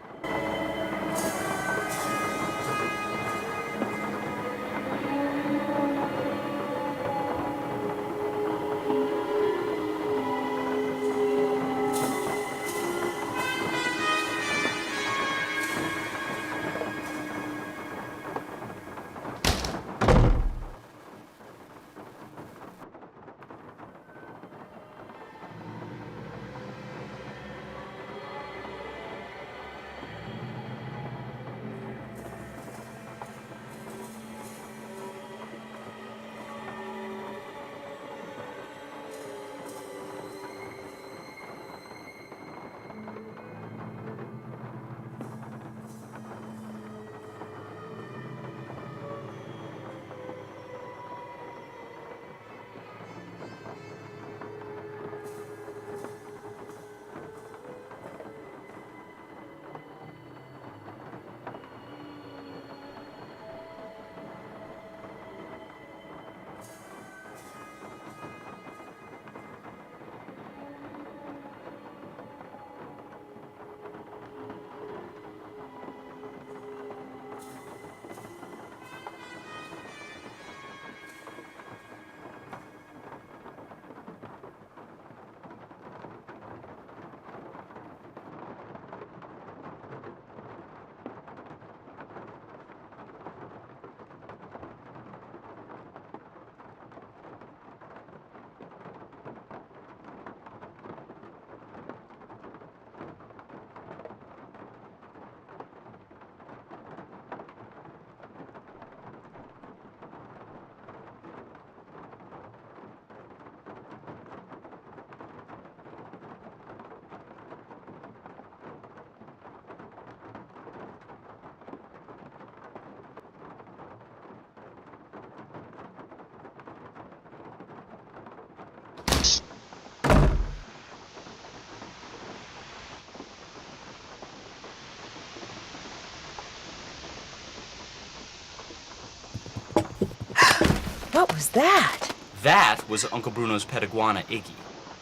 What was that? That was Uncle Bruno's pet iguana, Iggy.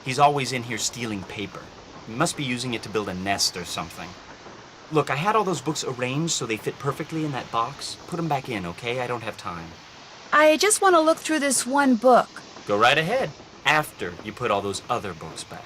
He's always in here stealing paper. He must be using it to build a nest or something. Look, I had all those books arranged so they fit perfectly in that box. Put them back in, okay? I don't have time. I just want to look through this one book. Go right ahead. After you put all those other books back.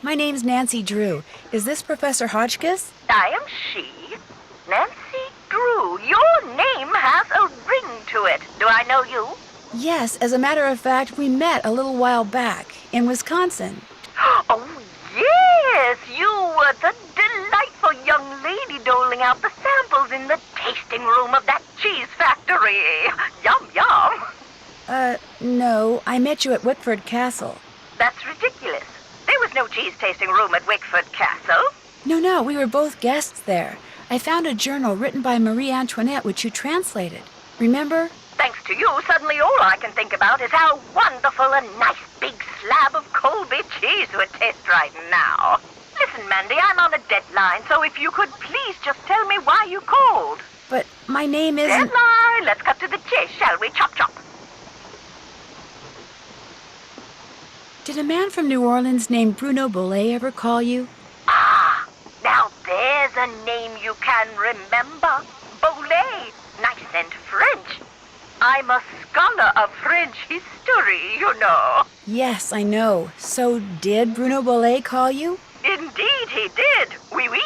My name's Nancy Drew. Is this Professor Hotchkiss? I am she, Nancy Drew. Your name has a ring to it. Do I know you? Yes, as a matter of fact, we met a little while back in Wisconsin. Oh, yes, you were the delightful young lady doling out the samples in the tasting room of that cheese factory. Yum, yum. No, I met you at Wickford Castle. That's ridiculous. There was no cheese tasting room at Wickford Castle. No, we were both guests there. I found a journal written by Marie Antoinette which you translated. Remember? Thanks to you, suddenly all I can think about is how wonderful a nice big slab of Colby cheese would taste right now. Listen, Mandy, I'm on a deadline, so if you could please just tell me why you called. But my name isn't... Deadline! Let's cut to the chase, shall we? Chop, chop. Did a man from New Orleans named Bruno Bollet ever call you? Ah, now there's a name you can remember. Bollet. Nice and French. I'm a scholar of French history, you know. Yes, I know. So did Bruno Bollet call you? Indeed he did. Oui, oui.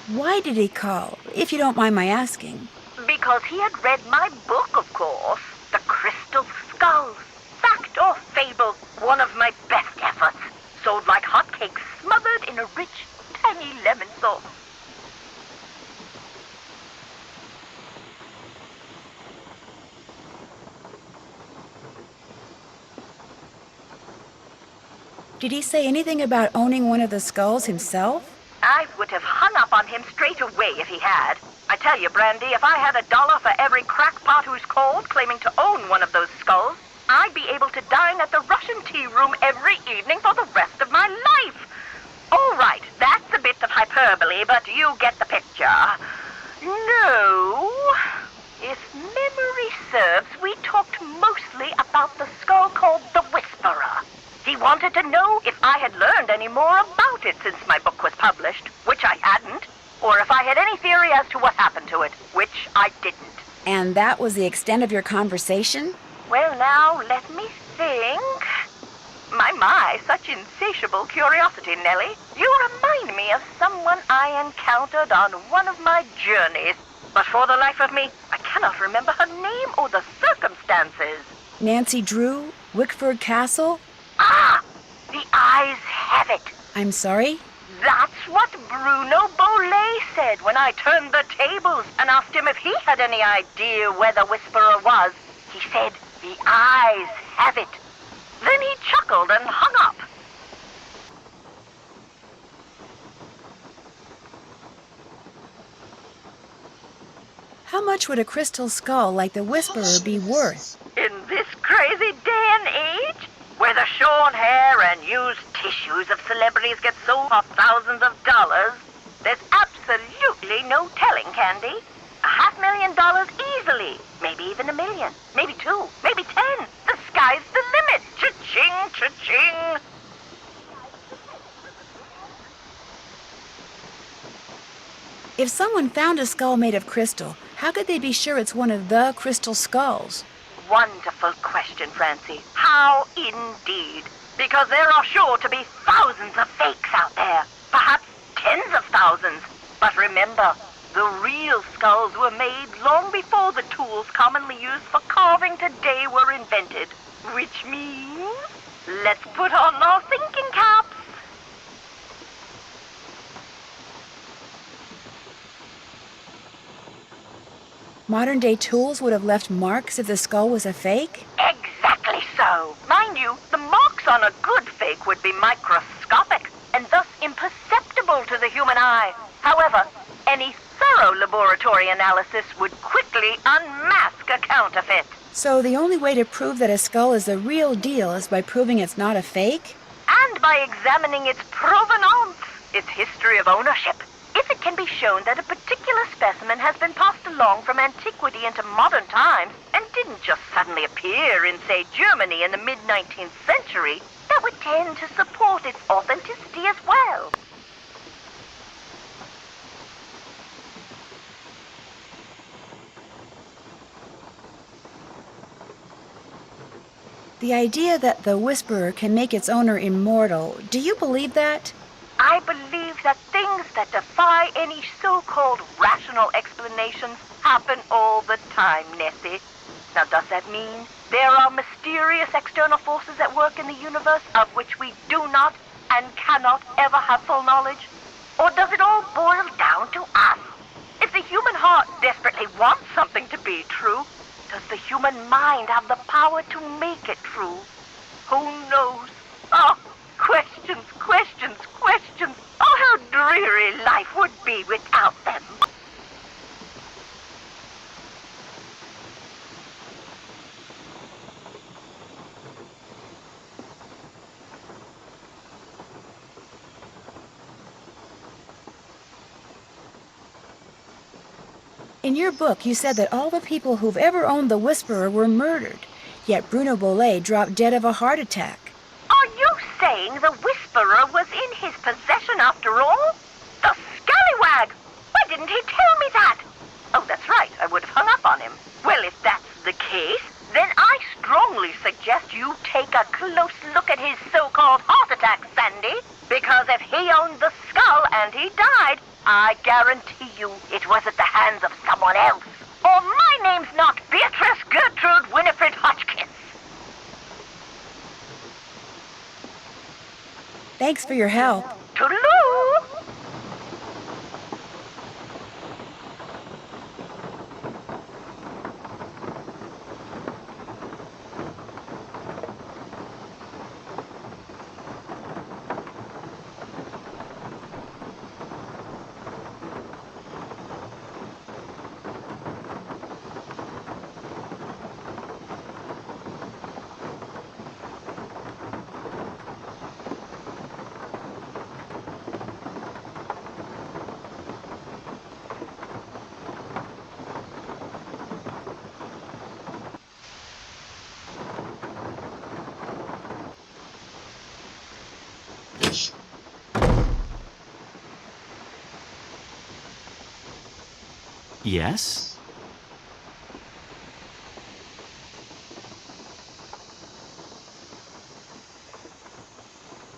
Why did he call, if you don't mind my asking? Because he had read my book, of course. The Crystal Skulls. Fact or fable, one of my best efforts. Sold like hotcakes, smothered in a rich, tangy lemon sauce. Did he say anything about owning one of the skulls himself? I would have hung up on him straight away if he had. I tell you, Brandy, if I had $1 for every crackpot who's called claiming to own one of those skulls, I'd be able to dine at the Russian tea room every evening for the rest of my life. All right, that's a bit of hyperbole, but you get the picture. No. If memory serves, we talked mostly about the skull called the Whisperer. He wanted to know if I had learned any more about it since my book was published, which I hadn't, or if I had any theory as to what happened to it, which I didn't. And that was the extent of your conversation? Well, now, let me think. My, such insatiable curiosity, Nellie. You remind me of someone I encountered on one of my journeys. But for the life of me, I cannot remember her name or the circumstances. Nancy Drew? Wickford Castle? Ah! The eyes have it. I'm sorry? That's what Bruno Bollet said when I turned the tables and asked him if he had any idea where the Whisperer was. He said, the eyes have it. Then he chuckled and hung up. How much would a crystal skull like the Whisperer be worth? In this crazy day and age, where the shorn hair and used tissues of celebrities get sold for thousands of dollars, there's absolutely no telling, Candy. $500,000 easily. Maybe even $1 million. Maybe 2. Maybe 10. The sky's the limit. Cha-ching, cha-ching. If someone found a skull made of crystal, how could they be sure it's one of the crystal skulls? Wonderful question, Francie. How indeed? Because there are sure to be thousands of fakes out there. Perhaps tens of thousands. But remember, the real skulls were made long before the tools commonly used for carving today were invented. Which means, let's put on our thinking caps. Modern-day tools would have left marks if the skull was a fake? Exactly so. Mind you, the marks on a good fake would be microscopic and thus imperceptible to the human eye. However, any thorough laboratory analysis would quickly unmask a counterfeit. So the only way to prove that a skull is the real deal is by proving it's not a fake? And by examining its provenance, its history of ownership. If it can be shown that a particular specimen has been passed along from antiquity into modern times and didn't just suddenly appear in, say, Germany in the mid-19th century, that would tend to support its authenticity as well. The idea that the Whisperer can make its owner immortal, do you believe that? I believe that things that defy any so-called rational explanations happen all the time, Nessie. Now, does that mean there are mysterious external forces at work in the universe of which we do not and cannot ever have full knowledge? Or does it all boil down to us? If the human heart desperately wants something to be true, does the human mind have the power to make it true? Who knows? Oh, questions, questions, questions. Oh, how dreary life would be without them. In your book, you said that all the people who've ever owned the Whisperer were murdered, yet Bruno Bolet dropped dead of a heart attack. Are you saying the Whisperer was in his possession after all? The scallywag! Why didn't he tell me that? Oh, that's right, I would have hung up on him. Well, if that's the case, then I strongly suggest you take a close look at his so-called heart attack, Sandy. Because if he owned the skull and he died, I guarantee you it was at the hands of someone else. Or my name's not Beatrice Gertrude Winifred Hotchkiss. Thanks for your help. Toodaloo! Yes?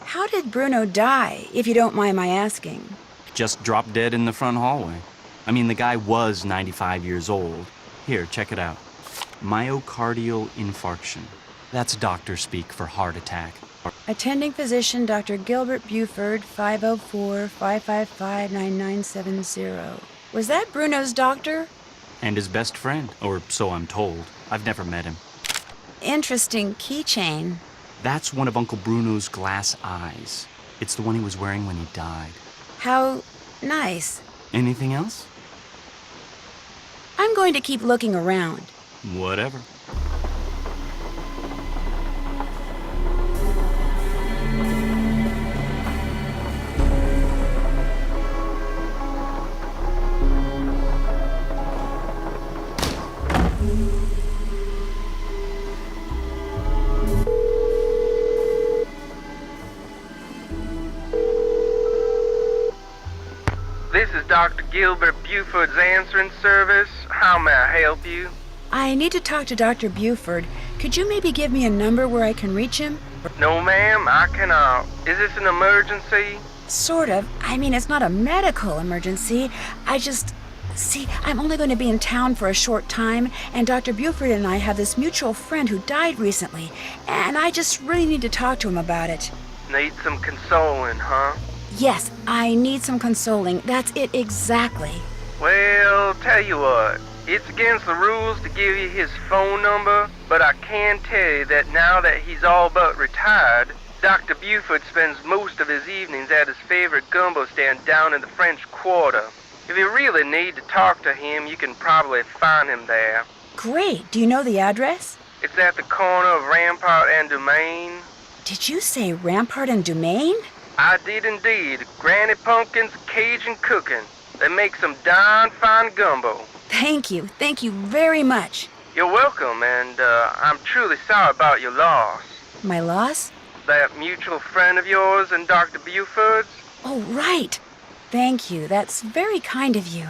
How did Bruno die, if you don't mind my asking? Just dropped dead in the front hallway. I mean, the guy was 95 years old. Here, check it out. Myocardial infarction. That's doctor speak for heart attack. Attending physician Dr. Gilbert Buford, 504-555-9970. Was that Bruno's doctor? And his best friend, or so I'm told. I've never met him. Interesting keychain. That's one of Uncle Bruno's glass eyes. It's the one he was wearing when he died. How nice. Anything else? I'm going to keep looking around. Whatever. This is Dr. Gilbert Buford's answering service. How may I help you? I need to talk to Dr. Buford. Could you maybe give me a number where I can reach him? No, ma'am, I cannot. Is this an emergency? Sort of. I mean, it's not a medical emergency. See, I'm only going to be in town for a short time, and Dr. Buford and I have this mutual friend who died recently, and I just really need to talk to him about it. Need some consoling, huh? Yes, I need some consoling. That's it exactly. Well, tell you what. It's against the rules to give you his phone number, but I can tell you that now that he's all but retired, Dr. Buford spends most of his evenings at his favorite gumbo stand down in the French Quarter. If you really need to talk to him, you can probably find him there. Great. Do you know the address? It's at the corner of Rampart and Domain. Did you say Rampart and Domain? I did indeed. Granny Pumpkin's Cajun cooking. They make some darn fine gumbo. Thank you. Thank you very much. You're welcome, and I'm truly sorry about your loss. My loss? That mutual friend of yours and Dr. Buford's? Oh, right. Thank you. That's very kind of you.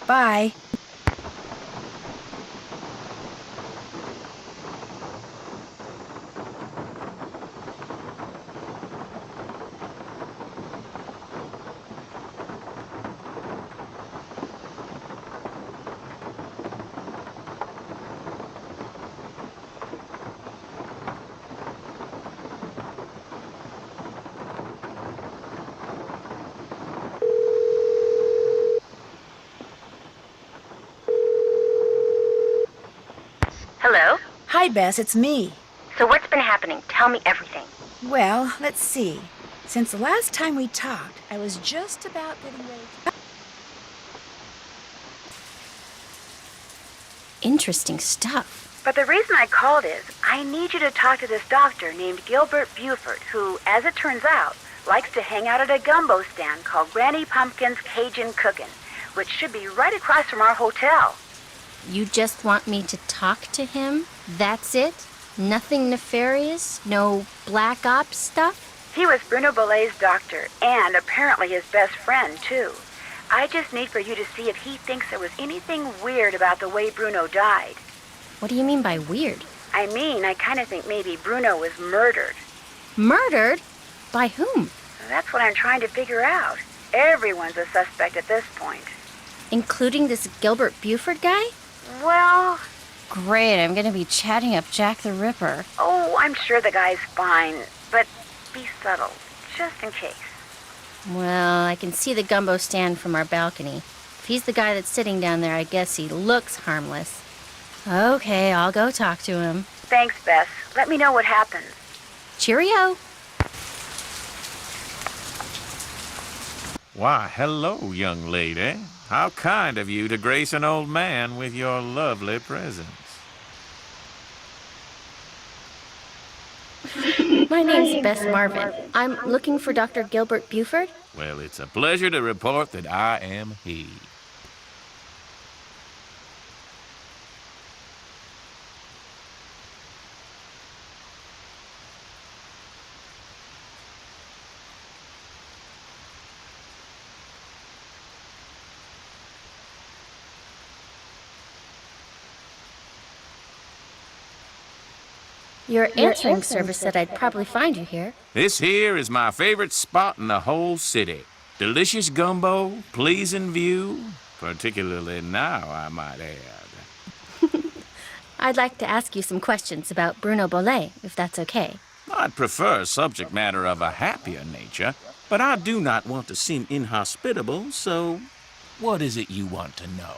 Bye. Hi, Bess, it's me. So what's been happening? Tell me everything. Well, let's see. Since the last time we talked, I was just about getting ready to... Interesting stuff. But the reason I called is I need you to talk to this doctor named Gilbert Buford, who, as it turns out, likes to hang out at a gumbo stand called Granny Pumpkin's Cajun Cookin', which should be right across from our hotel. You just want me to talk to him? That's it? Nothing nefarious? No black ops stuff? He was Bruno Bolet's doctor, and apparently his best friend, too. I just need for you to see if he thinks there was anything weird about the way Bruno died. What do you mean by weird? I mean, I kind of think maybe Bruno was murdered. Murdered? By whom? That's what I'm trying to figure out. Everyone's a suspect at this point. Including this Gilbert Buford guy? Well, Great, I'm gonna be chatting up Jack the Ripper. oh, I'm sure the guy's fine, but be subtle, just in case. Well, I can see the gumbo stand from our balcony. If he's the guy that's sitting down there, I guess he looks harmless. Okay, I'll go talk to him. Thanks, Bess. Let me know what happens. Cheerio! Why, hello, young lady. How kind of you to grace an old man with your lovely presence. My name's Bess Marvin. I'm looking for Dr. Gilbert Buford. Well, it's a pleasure to report that I am he. Your answering service said I'd probably find you here. This here is my favorite spot in the whole city. Delicious gumbo, pleasing view, particularly now, I might add. I'd like to ask you some questions about Bruno Bolet, if that's okay. I'd prefer subject matter of a happier nature, but I do not want to seem inhospitable, so what is it you want to know?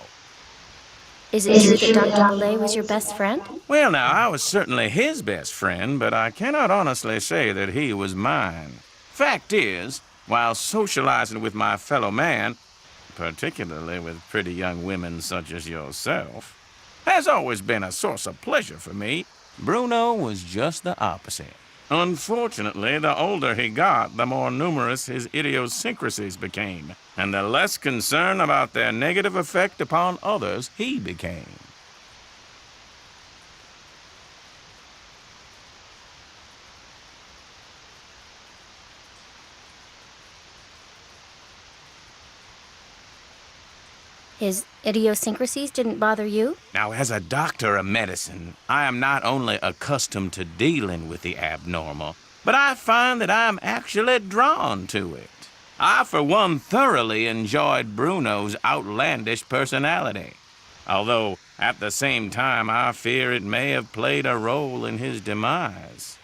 Is it true that Dr. Bolet was your best friend? Well, now, I was certainly his best friend, but I cannot honestly say that he was mine. Fact is, while socializing with my fellow man, particularly with pretty young women such as yourself, has always been a source of pleasure for me, Bruno was just the opposite. Unfortunately, the older he got, the more numerous his idiosyncrasies became, and the less concern about their negative effect upon others he became. His idiosyncrasies didn't bother you? Now, as a doctor of medicine, I am not only accustomed to dealing with the abnormal, but I find that I am actually drawn to it. I, for one, thoroughly enjoyed Bruno's outlandish personality, although at the same time I fear it may have played a role in his demise.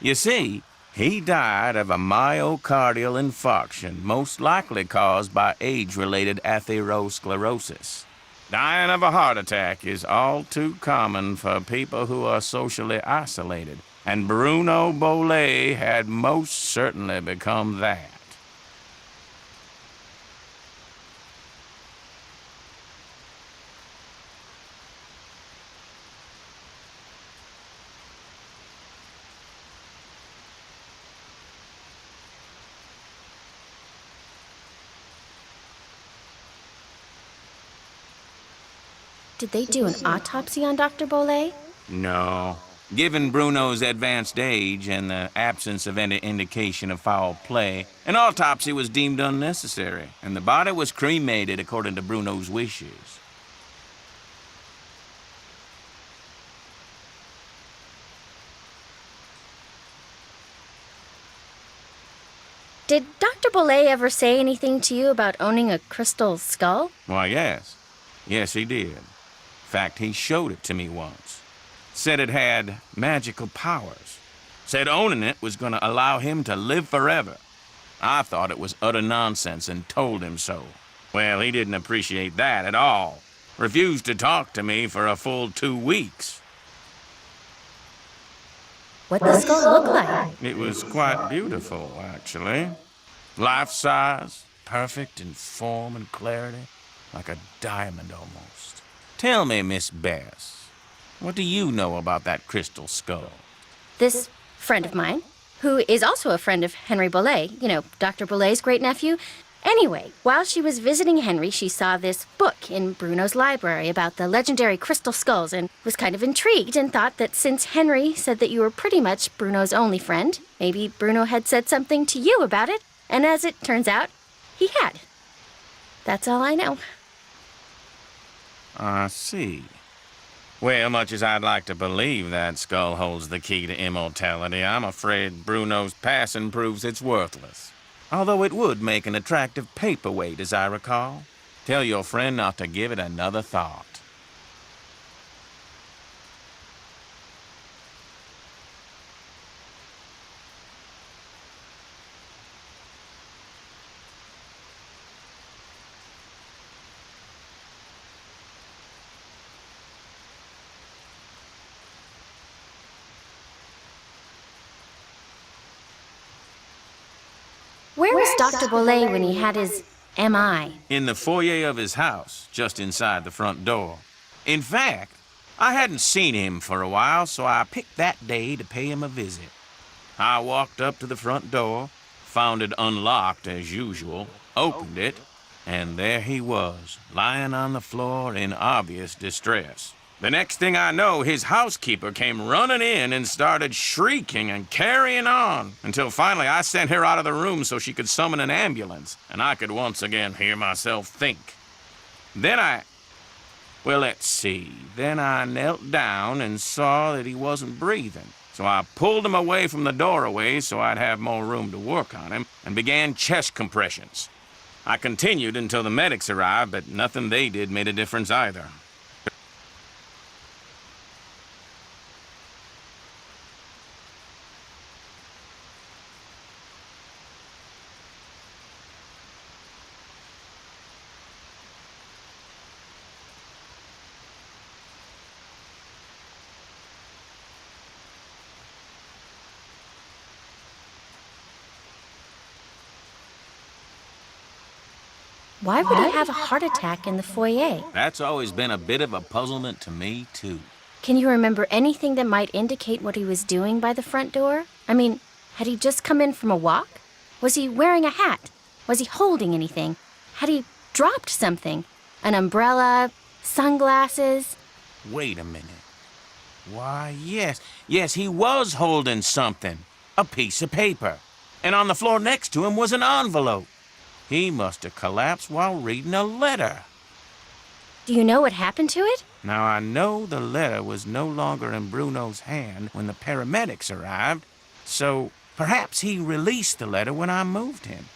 You see, he died of a myocardial infarction, most likely caused by age-related atherosclerosis. Dying of a heart attack is all too common for people who are socially isolated, and Bruno Bolet had most certainly become that. Did they do an autopsy on Dr. Bolet? No. Given Bruno's advanced age and the absence of any indication of foul play, an autopsy was deemed unnecessary, and the body was cremated according to Bruno's wishes. Did Dr. Bolet ever say anything to you about owning a crystal skull? Why, yes. Yes, he did. In fact, he showed it to me once. Said it had magical powers. Said owning it was going to allow him to live forever. I thought it was utter nonsense and told him so. Well, he didn't appreciate that at all. Refused to talk to me for a full 2 weeks. what the skull looked like. It was quite beautiful, actually. Life-size, perfect in form and clarity, like a diamond almost. Tell me, Miss Bess, what do you know about that crystal skull? This friend of mine, who is also a friend of Henry Bolet, you know, Dr. Bolet's great-nephew. Anyway, while she was visiting Henry, she saw this book in Bruno's library about the legendary crystal skulls and was kind of intrigued and thought that since Henry said that you were pretty much Bruno's only friend, maybe Bruno had said something to you about it, and as it turns out, he had. That's all I know. I see. Well, much as I'd like to believe that skull holds the key to immortality, I'm afraid Bruno's passing proves it's worthless. Although it would make an attractive paperweight, as I recall. Tell your friend not to give it another thought. Where was Dr. Bolet when he had his MI? In the foyer of his house, just inside the front door. In fact, I hadn't seen him for a while, so I picked that day to pay him a visit. I walked up to the front door, found it unlocked as usual, opened it, and there he was, lying on the floor in obvious distress. The next thing I know, his housekeeper came running in and started shrieking and carrying on, until finally I sent her out of the room so she could summon an ambulance, and I could once again hear myself think. Then let's see. Then I knelt down and saw that he wasn't breathing. So I pulled him away from the doorway so I'd have more room to work on him, and began chest compressions. I continued until the medics arrived, but nothing they did made a difference either. Why would he have a heart attack in the foyer? That's always been a bit of a puzzlement to me, too. Can you remember anything that might indicate what he was doing by the front door? I mean, had he just come in from a walk? Was he wearing a hat? Was he holding anything? Had he dropped something? An umbrella? Sunglasses? Wait a minute. Why, yes. Yes, he was holding something. A piece of paper. And on the floor next to him was an envelope. He must have collapsed while reading a letter. Do you know what happened to it? Now, I know the letter was no longer in Bruno's hand when the paramedics arrived, so perhaps he released the letter when I moved him.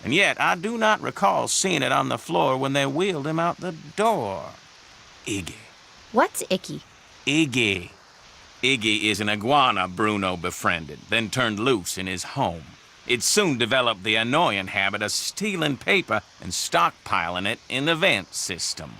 And yet, I do not recall seeing it on the floor when they wheeled him out the door. Iggy. What's icky? Iggy. Iggy is an iguana Bruno befriended, then turned loose in his home. It soon developed the annoying habit of stealing paper and stockpiling it in the vent system.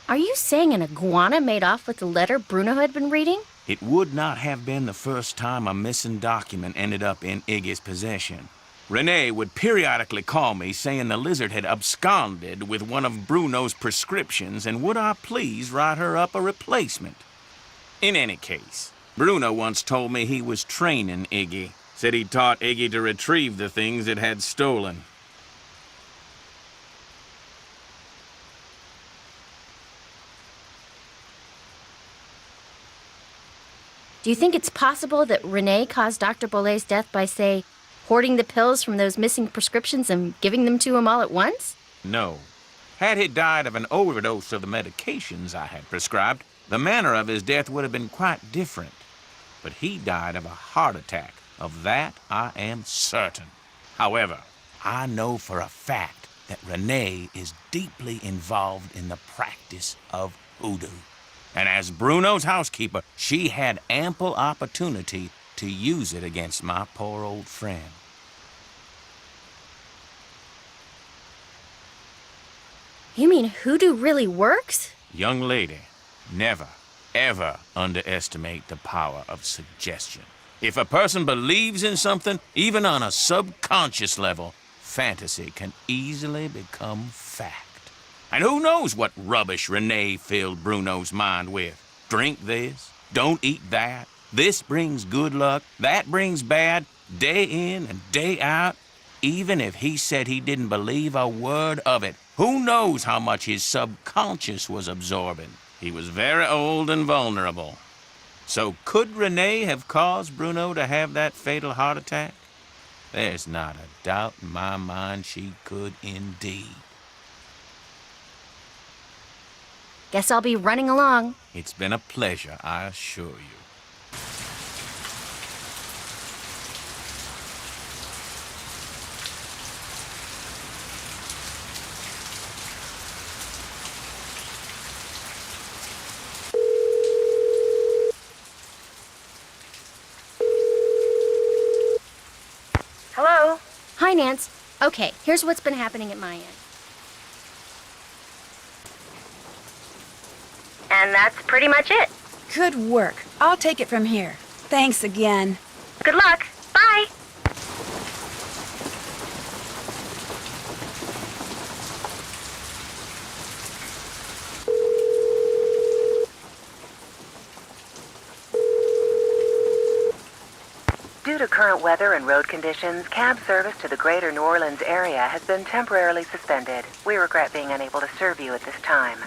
Are you saying an iguana made off with the letter Bruno had been reading? It would not have been the first time a missing document ended up in Iggy's possession. Renee would periodically call me saying the lizard had absconded with one of Bruno's prescriptions and would I please write her up a replacement. In any case, Bruno once told me he was training Iggy. Said he taught Iggy to retrieve the things it had stolen. Do you think it's possible that Renee caused Dr. Bolet's death by, say, hoarding the pills from those missing prescriptions and giving them to him all at once? No. Had he died of an overdose of the medications I had prescribed, the manner of his death would have been quite different. But he died of a heart attack. Of that, I am certain. However, I know for a fact that Renee is deeply involved in the practice of hoodoo. And as Bruno's housekeeper, she had ample opportunity to use it against my poor old friend. You mean hoodoo really works? Young lady, never, ever underestimate the power of suggestion. If a person believes in something, even on a subconscious level, fantasy can easily become fact. And who knows what rubbish Renee filled Bruno's mind with? Drink this, don't eat that, this brings good luck, that brings bad, day in and day out. Even if he said he didn't believe a word of it, who knows how much his subconscious was absorbing? He was very old and vulnerable. So could Renee have caused Bruno to have that fatal heart attack? There's not a doubt in my mind she could indeed. Guess I'll be running along. It's been a pleasure, I assure you. Hello? Hi, Nance. Okay, here's what's been happening at my end. And that's pretty much it. Good work. I'll take it from here. Thanks again. Good luck. Bye. Due to current weather and road conditions, cab service to the greater New Orleans area has been temporarily suspended. We regret being unable to serve you at this time.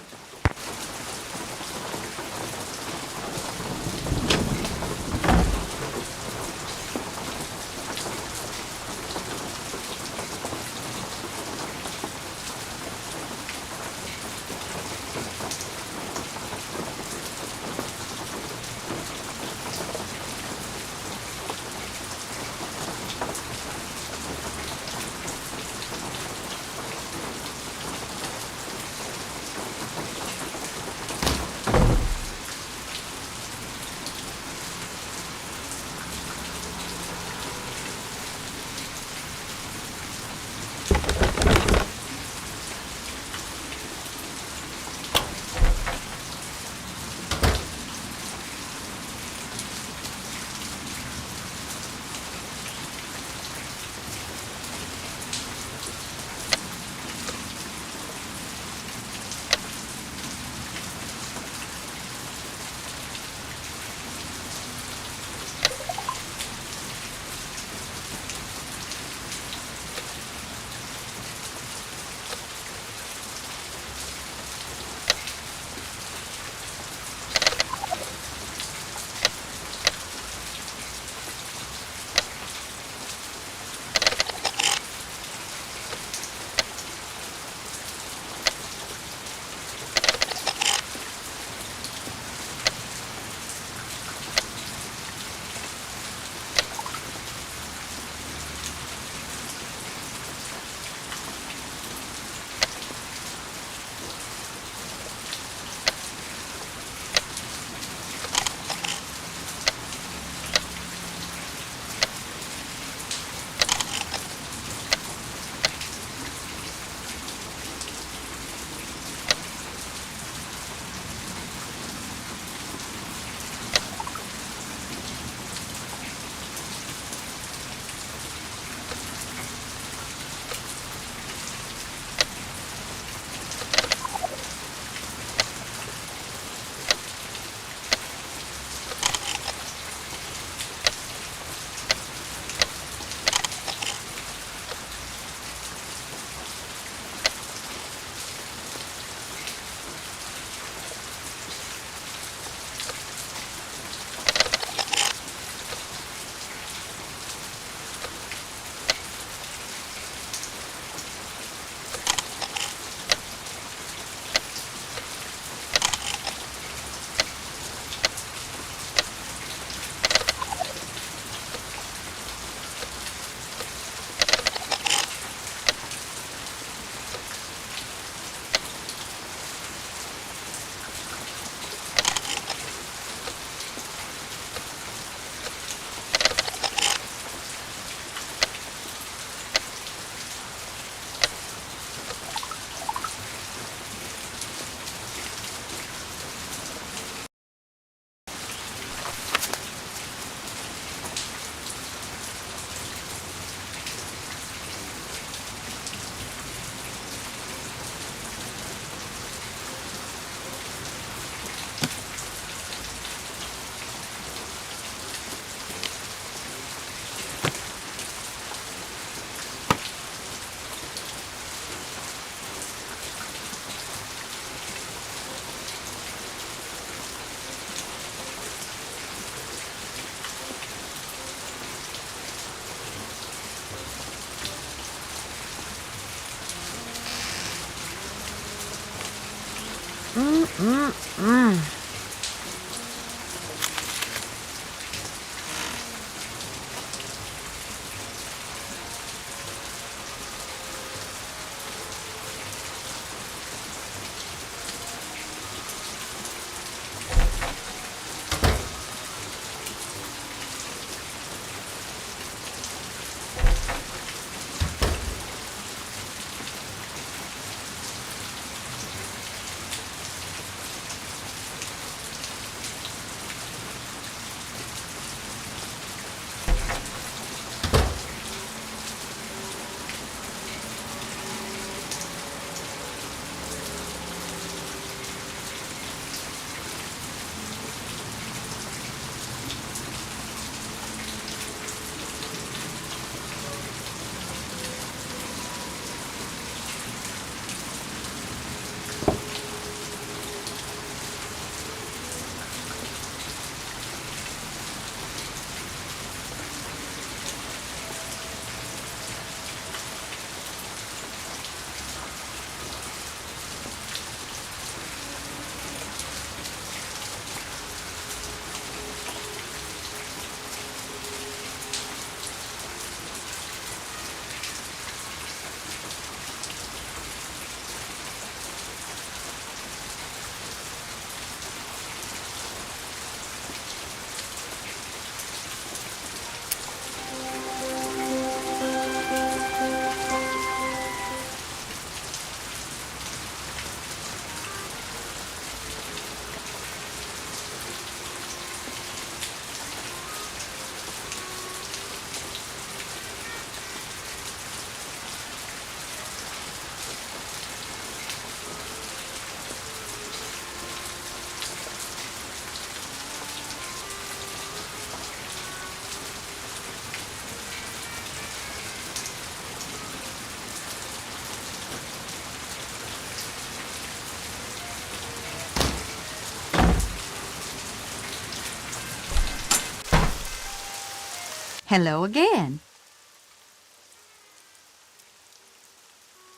Hello again.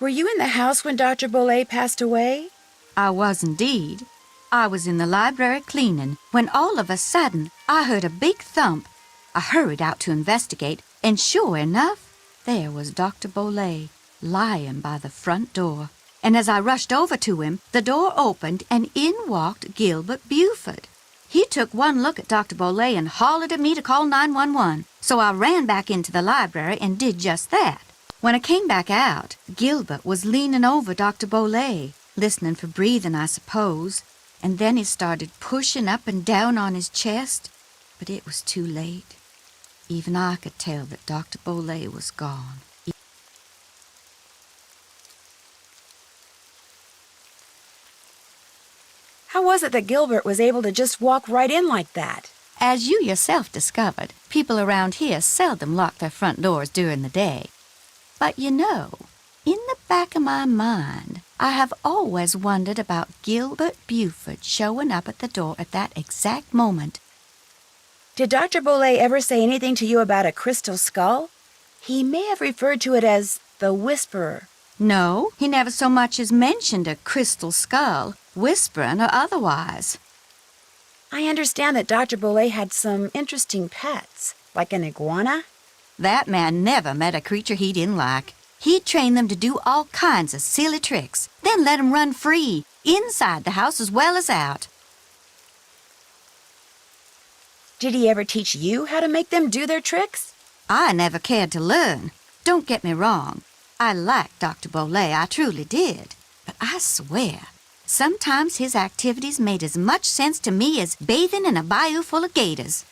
Were you in the house when Dr. Bollé passed away? I was indeed. I was in the library cleaning when all of a sudden I heard a big thump. I hurried out to investigate, and sure enough, there was Dr. Bollé lying by the front door. And as I rushed over to him, the door opened and in walked Gilbert Buford. He took one look at Dr. Bollé and hollered at me to call 911, so I ran back into the library and did just that. When I came back out, Gilbert was leaning over Dr. Bollé, listening for breathing, I suppose, and then he started pushing up and down on his chest, but it was too late. Even I could tell that Dr. Bollé was gone. How was it that Gilbert was able to just walk right in like that? As you yourself discovered, people around here seldom lock their front doors during the day. But you know, in the back of my mind, I have always wondered about Gilbert Buford showing up at the door at that exact moment. Did Dr. Bollé ever say anything to you about a crystal skull? He may have referred to it as the Whisperer. No, he never so much as mentioned a crystal skull, whispering or otherwise. I understand that Dr. Bollé had some interesting pets, like an iguana. That man never met a creature he didn't like. He'd train them to do all kinds of silly tricks, then let 'em run free, inside the house as well as out. Did he ever teach you how to make them do their tricks? I never cared to learn. Don't get me wrong. I liked Dr. Bollé, I truly did. But I swear, sometimes his activities made as much sense to me as bathing in a bayou full of gators.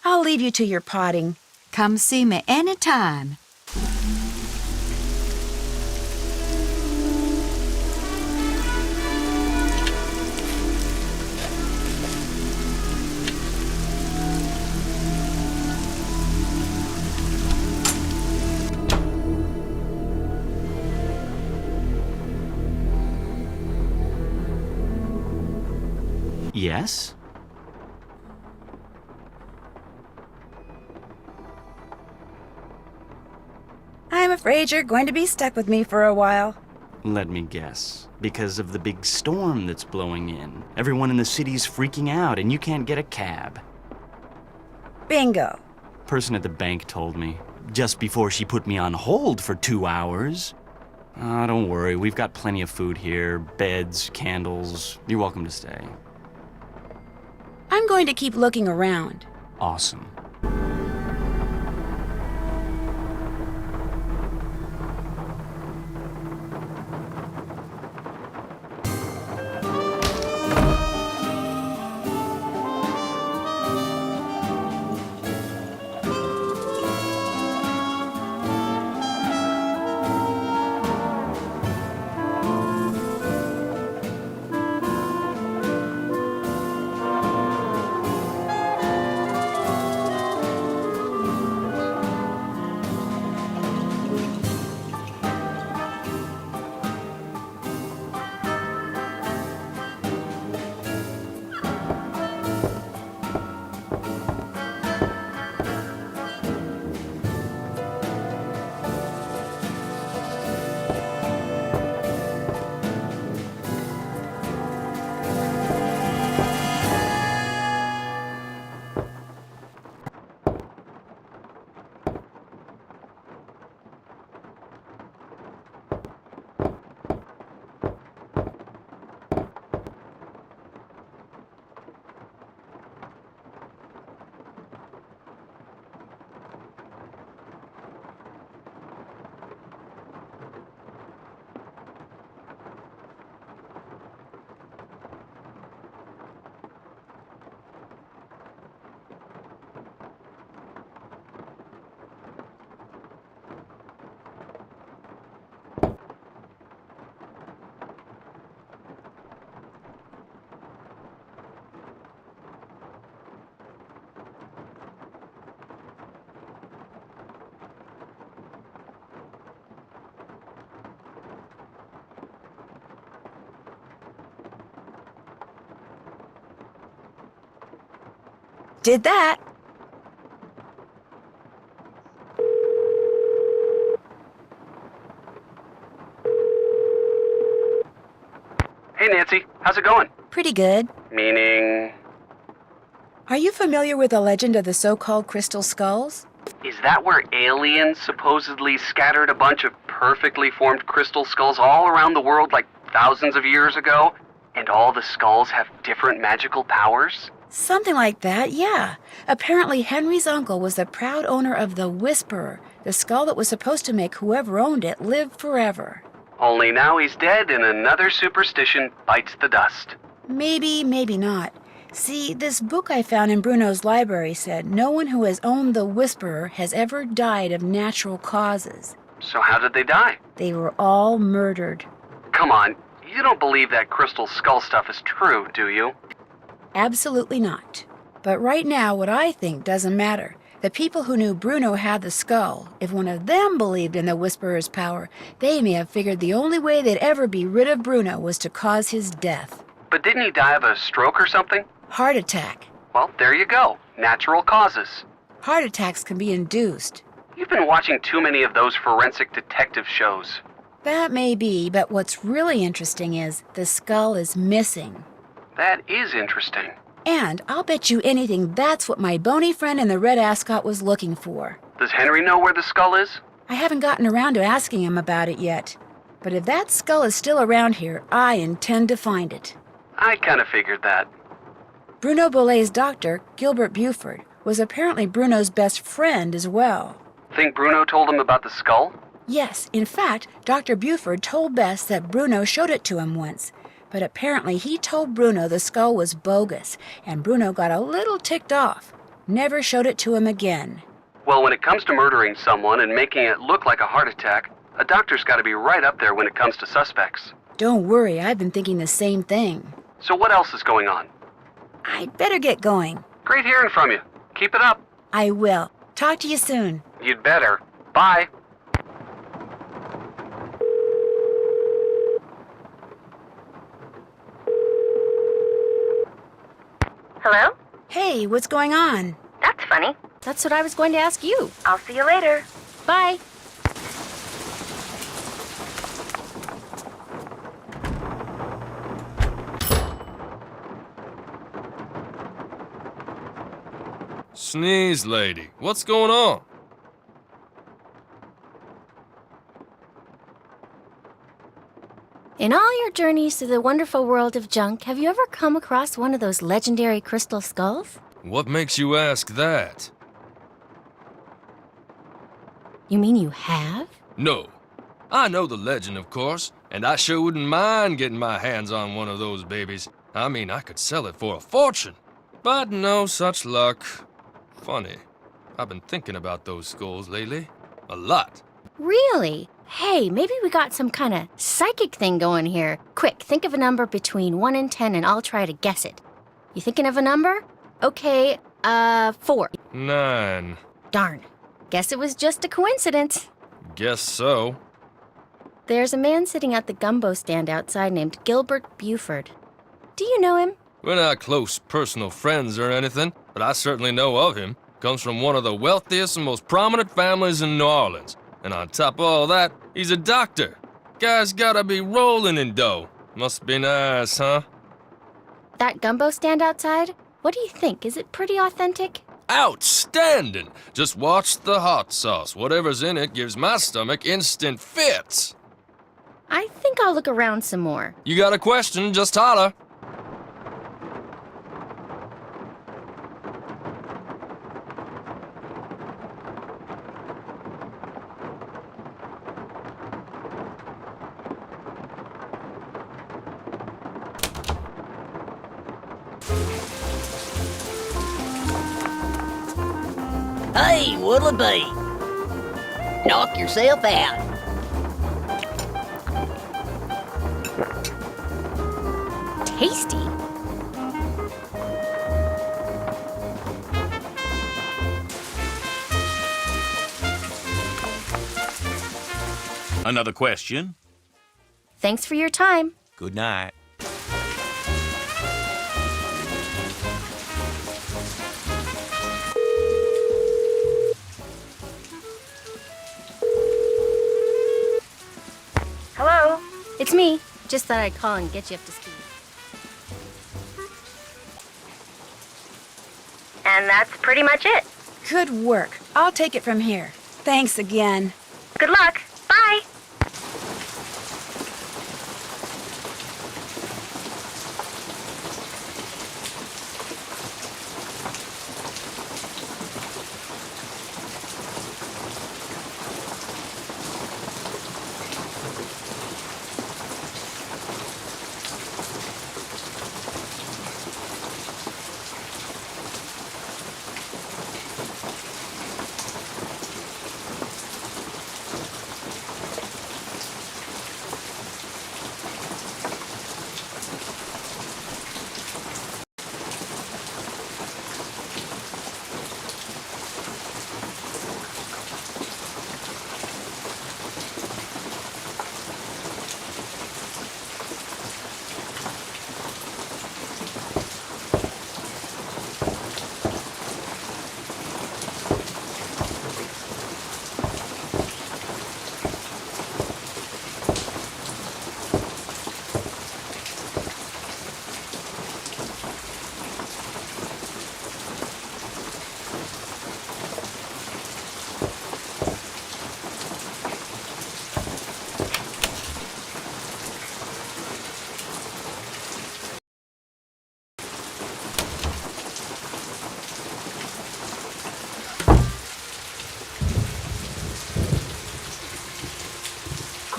I'll leave you to your potting. Come see me any time. Yes? I'm afraid you're going to be stuck with me for a while. Let me guess. Because of the big storm that's blowing in. Everyone in the city's freaking out and you can't get a cab. Bingo. Person at the bank told me. Just before she put me on hold for 2 hours. Oh, don't worry. We've got plenty of food here. Beds, candles. You're welcome to stay. I'm going to keep looking around. Awesome. Did that. Hey, Nancy. How's it going? Pretty good. Meaning... Are you familiar with the legend of the so-called crystal skulls? Is that where aliens supposedly scattered a bunch of perfectly formed crystal skulls all around the world like thousands of years ago? And all the skulls have different magical powers? Something like that, yeah. Apparently Henry's uncle was the proud owner of the Whisperer, the skull that was supposed to make whoever owned it live forever. Only now he's dead and another superstition bites the dust. Maybe, maybe not. See, this book I found in Bruno's library said no one who has owned the Whisperer has ever died of natural causes. So how did they die? They were all murdered. Come on, you don't believe that crystal skull stuff is true, do you? Absolutely not. But right now, what I think doesn't matter. The people who knew Bruno had the skull, if one of them believed in the Whisperer's power, they may have figured the only way they'd ever be rid of Bruno was to cause his death. But didn't he die of a stroke or something? Heart attack. Well, there you go. Natural causes. Heart attacks can be induced. You've been watching too many of those forensic detective shows. That may be, but what's really interesting is the skull is missing. That is interesting. And I'll bet you anything that's what my bony friend in the red ascot was looking for. Does Henry know where the skull is? I haven't gotten around to asking him about it yet. But if that skull is still around here, I intend to find it. I kind of figured that. Bruno Bolet's doctor, Gilbert Buford, was apparently Bruno's best friend as well. Think Bruno told him about the skull? Yes, in fact, Dr. Buford told Bess that Bruno showed it to him once. But apparently he told Bruno the skull was bogus, and Bruno got a little ticked off. Never showed it to him again. Well, when it comes to murdering someone and making it look like a heart attack, a doctor's got to be right up there when it comes to suspects. Don't worry, I've been thinking the same thing. So what else is going on? I'd better get going. Great hearing from you. Keep it up. I will. Talk to you soon. You'd better. Bye. Hey, what's going on? That's funny. That's what I was going to ask you. I'll see you later. Bye. Sneeze lady, what's going on? In all your journeys through the wonderful world of junk, have you ever come across one of those legendary crystal skulls? What makes you ask that? You mean you have? No. I know the legend, of course, and I sure wouldn't mind getting my hands on one of those babies. I mean, I could sell it for a fortune. But no such luck. Funny. I've been thinking about those skulls lately. A lot. Really? Hey, maybe we got some kind of psychic thing going here. Quick, think of a number between 1 and 10 and I'll try to guess it. You thinking of a number? Okay, 4. 9. Darn. Guess it was just a coincidence. Guess so. There's a man sitting at the gumbo stand outside named Gilbert Buford. Do you know him? We're not close personal friends or anything, but I certainly know of him. Comes from one of the wealthiest and most prominent families in New Orleans. And on top of all that, he's a doctor. Guy's gotta be rolling in dough. Must be nice, huh? That gumbo stand outside? What do you think? Is it pretty authentic? Outstanding! Just watch the hot sauce. Whatever's in it gives my stomach instant fits. I think I'll look around some more. You got a question, just holler. Hey, what'll it be? Knock yourself out. Tasty. Another question? Thanks for your time. Good night. Hello? It's me. Just thought I'd call and get you up to speed. And that's pretty much it. Good work. I'll take it from here. Thanks again. Good luck. Bye.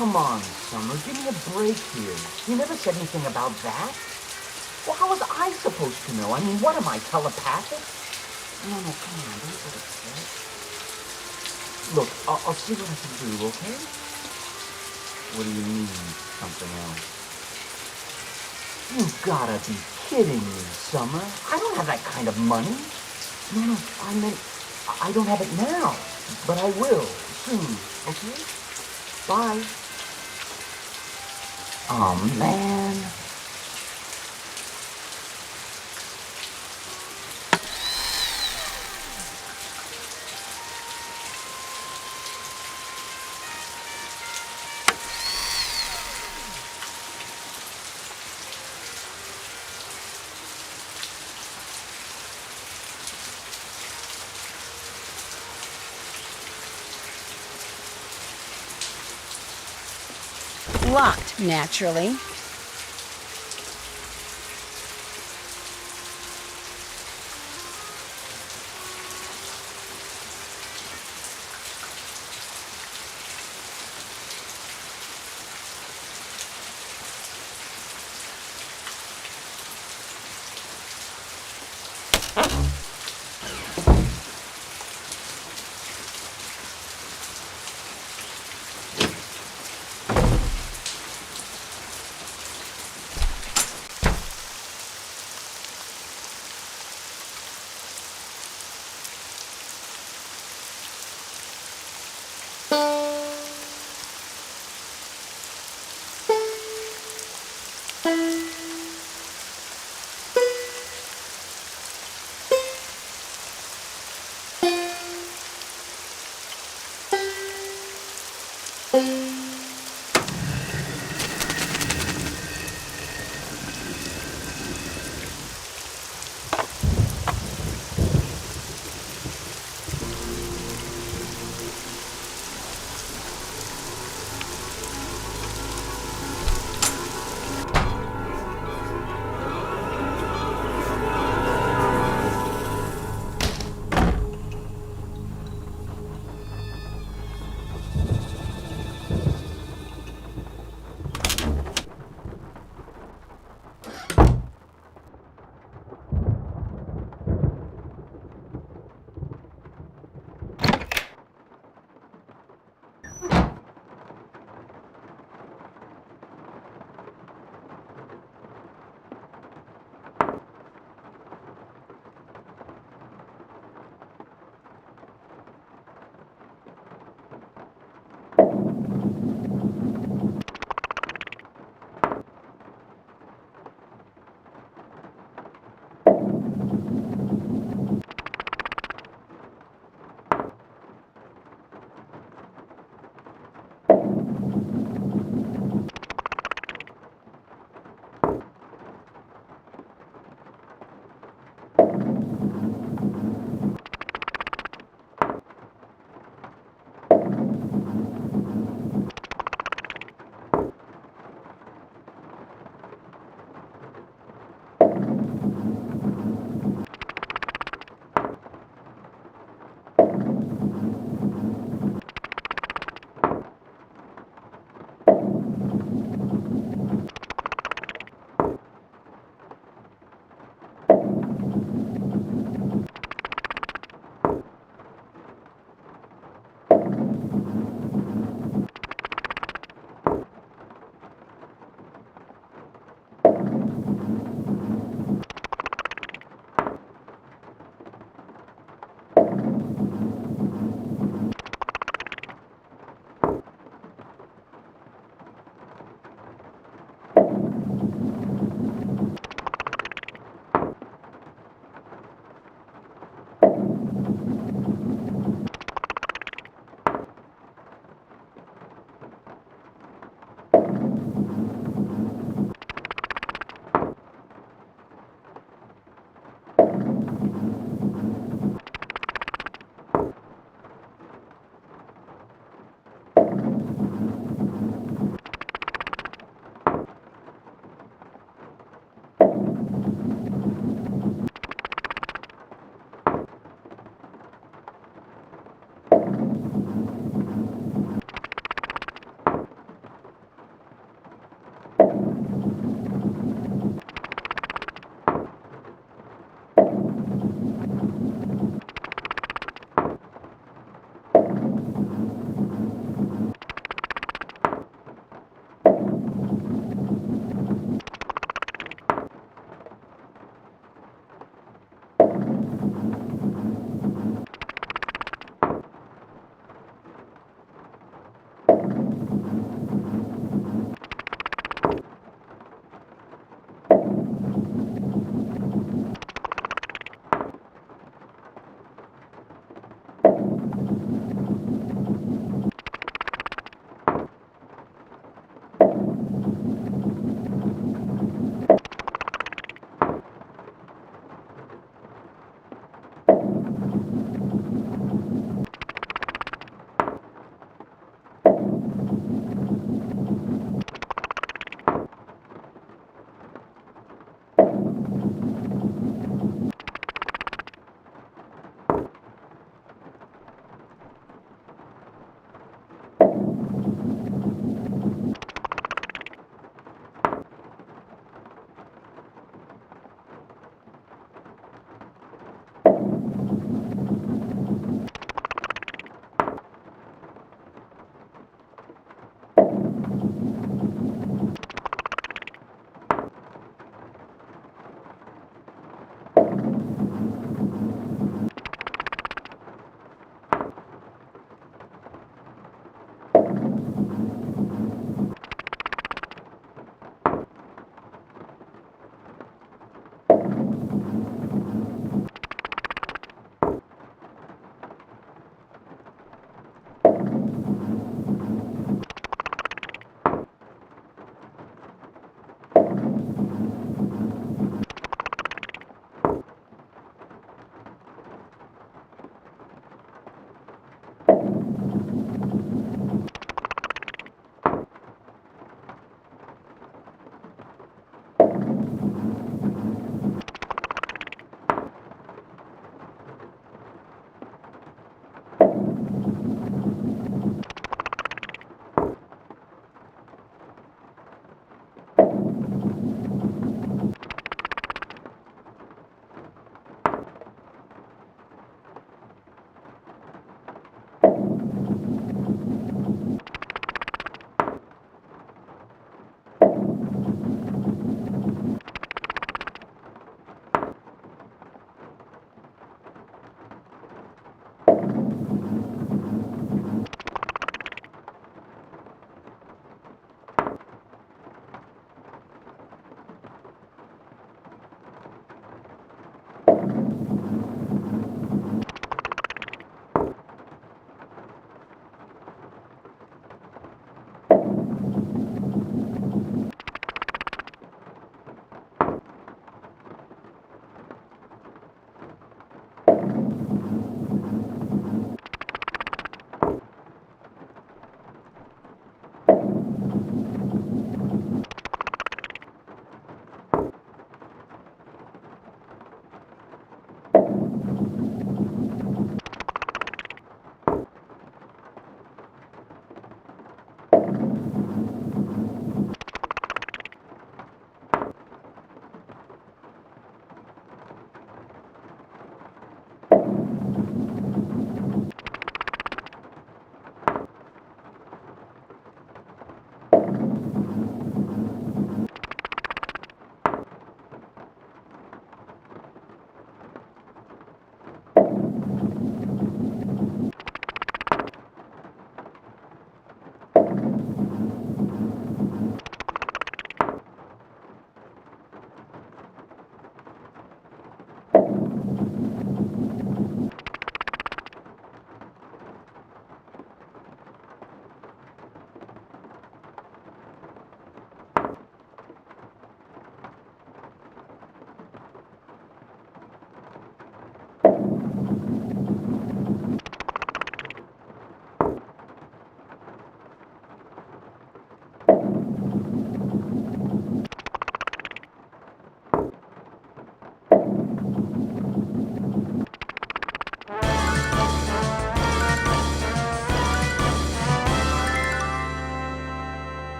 Come on, Summer, give me a break here. You never said anything about that. Well, how was I supposed to know? I mean, what am I, telepathic? No, come on, don't get upset. Look, I'll see what I can do, okay? What do you mean, something else? You've gotta be kidding me, Summer. I don't have that kind of money. No, I meant, I don't have it now. But I will, soon, okay? Bye. Oh, man. locked, naturally.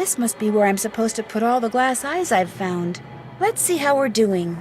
This must be where I'm supposed to put all the glass eyes I've found. Let's see how we're doing.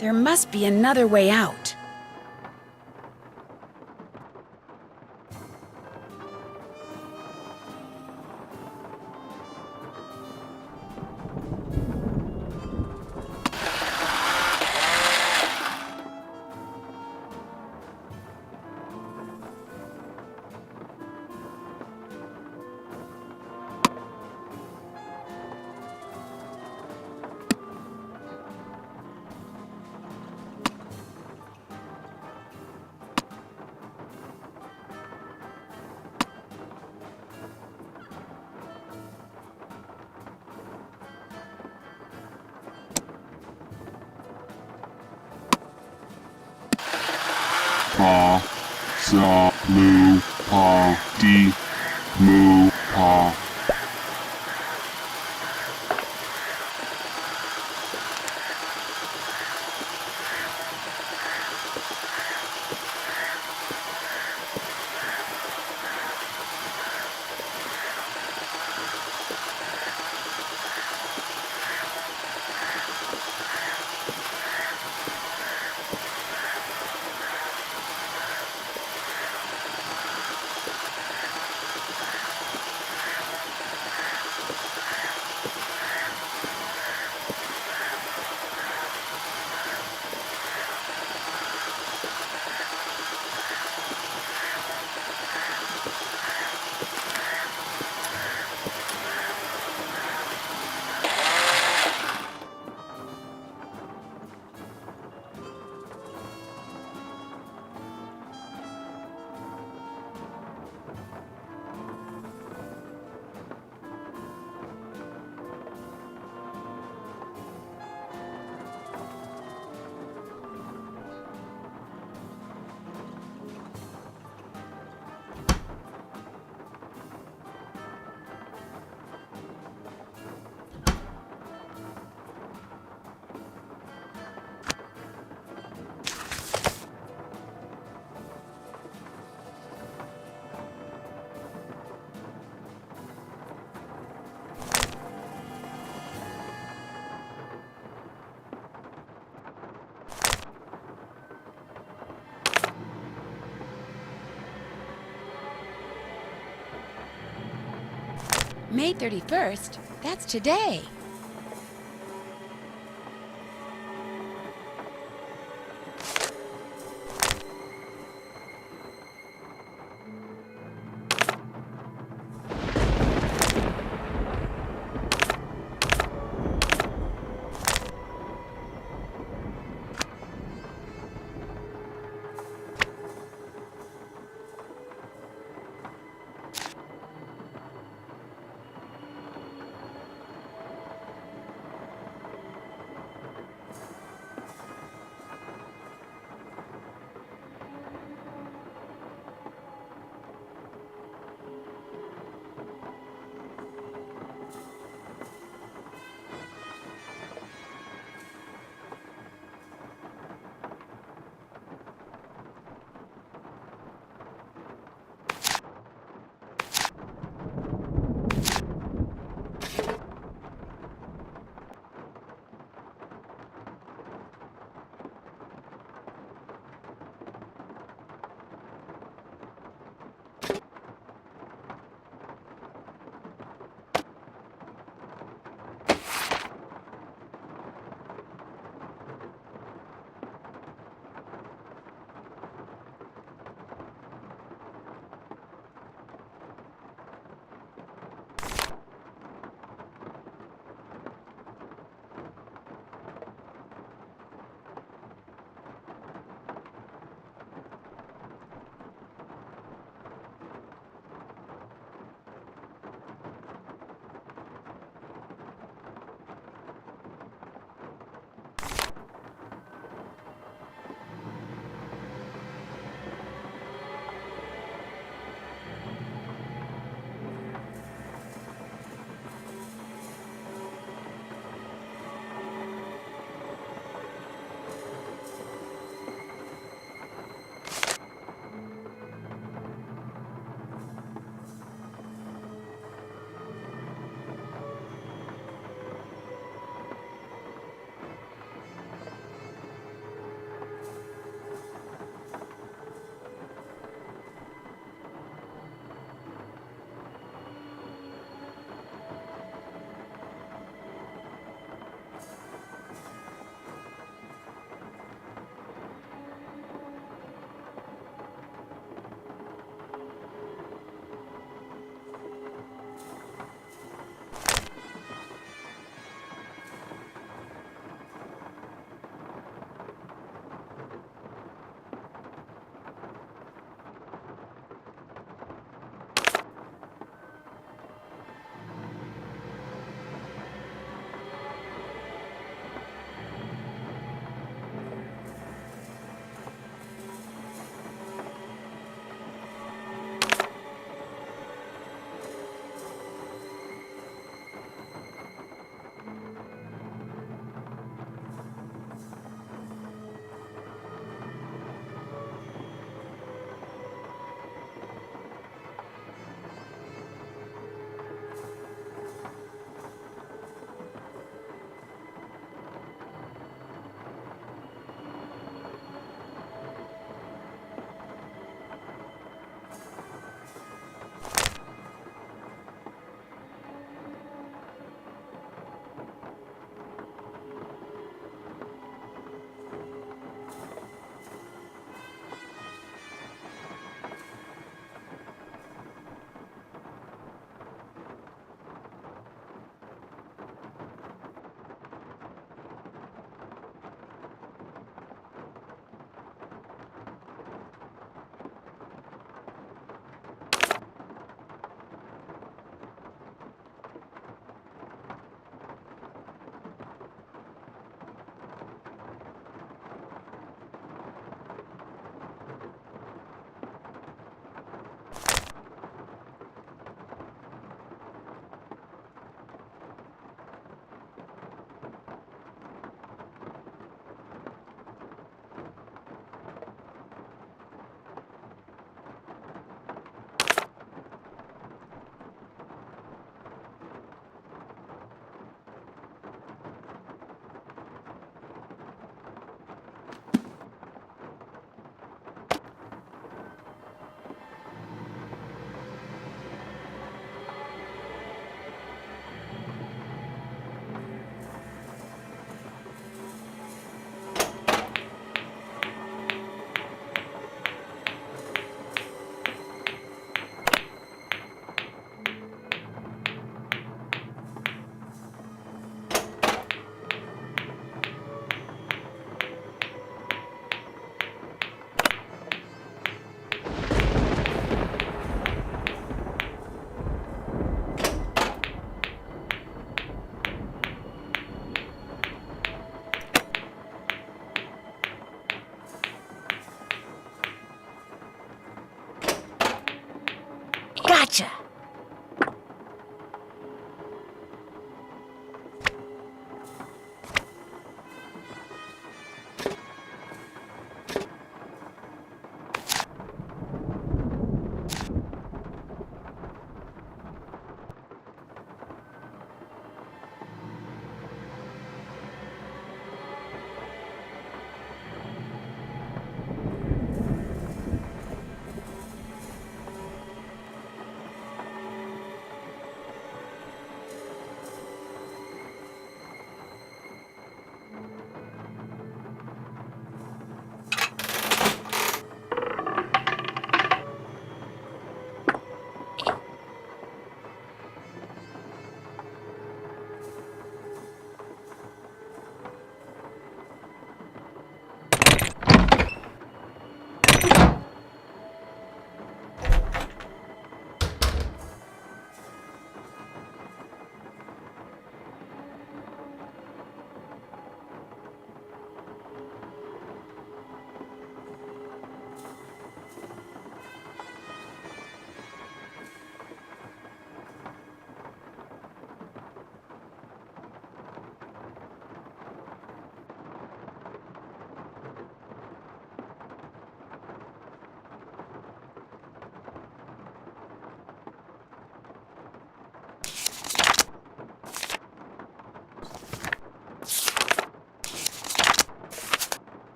There must be another way out. sa, mu, pa, di, mu, pa. May 31st? That's today.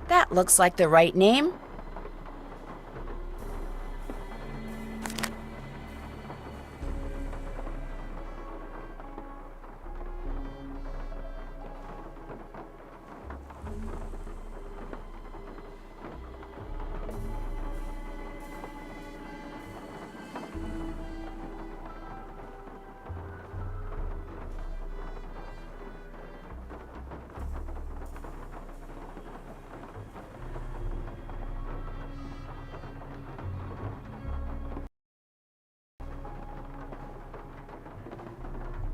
That looks like the right name.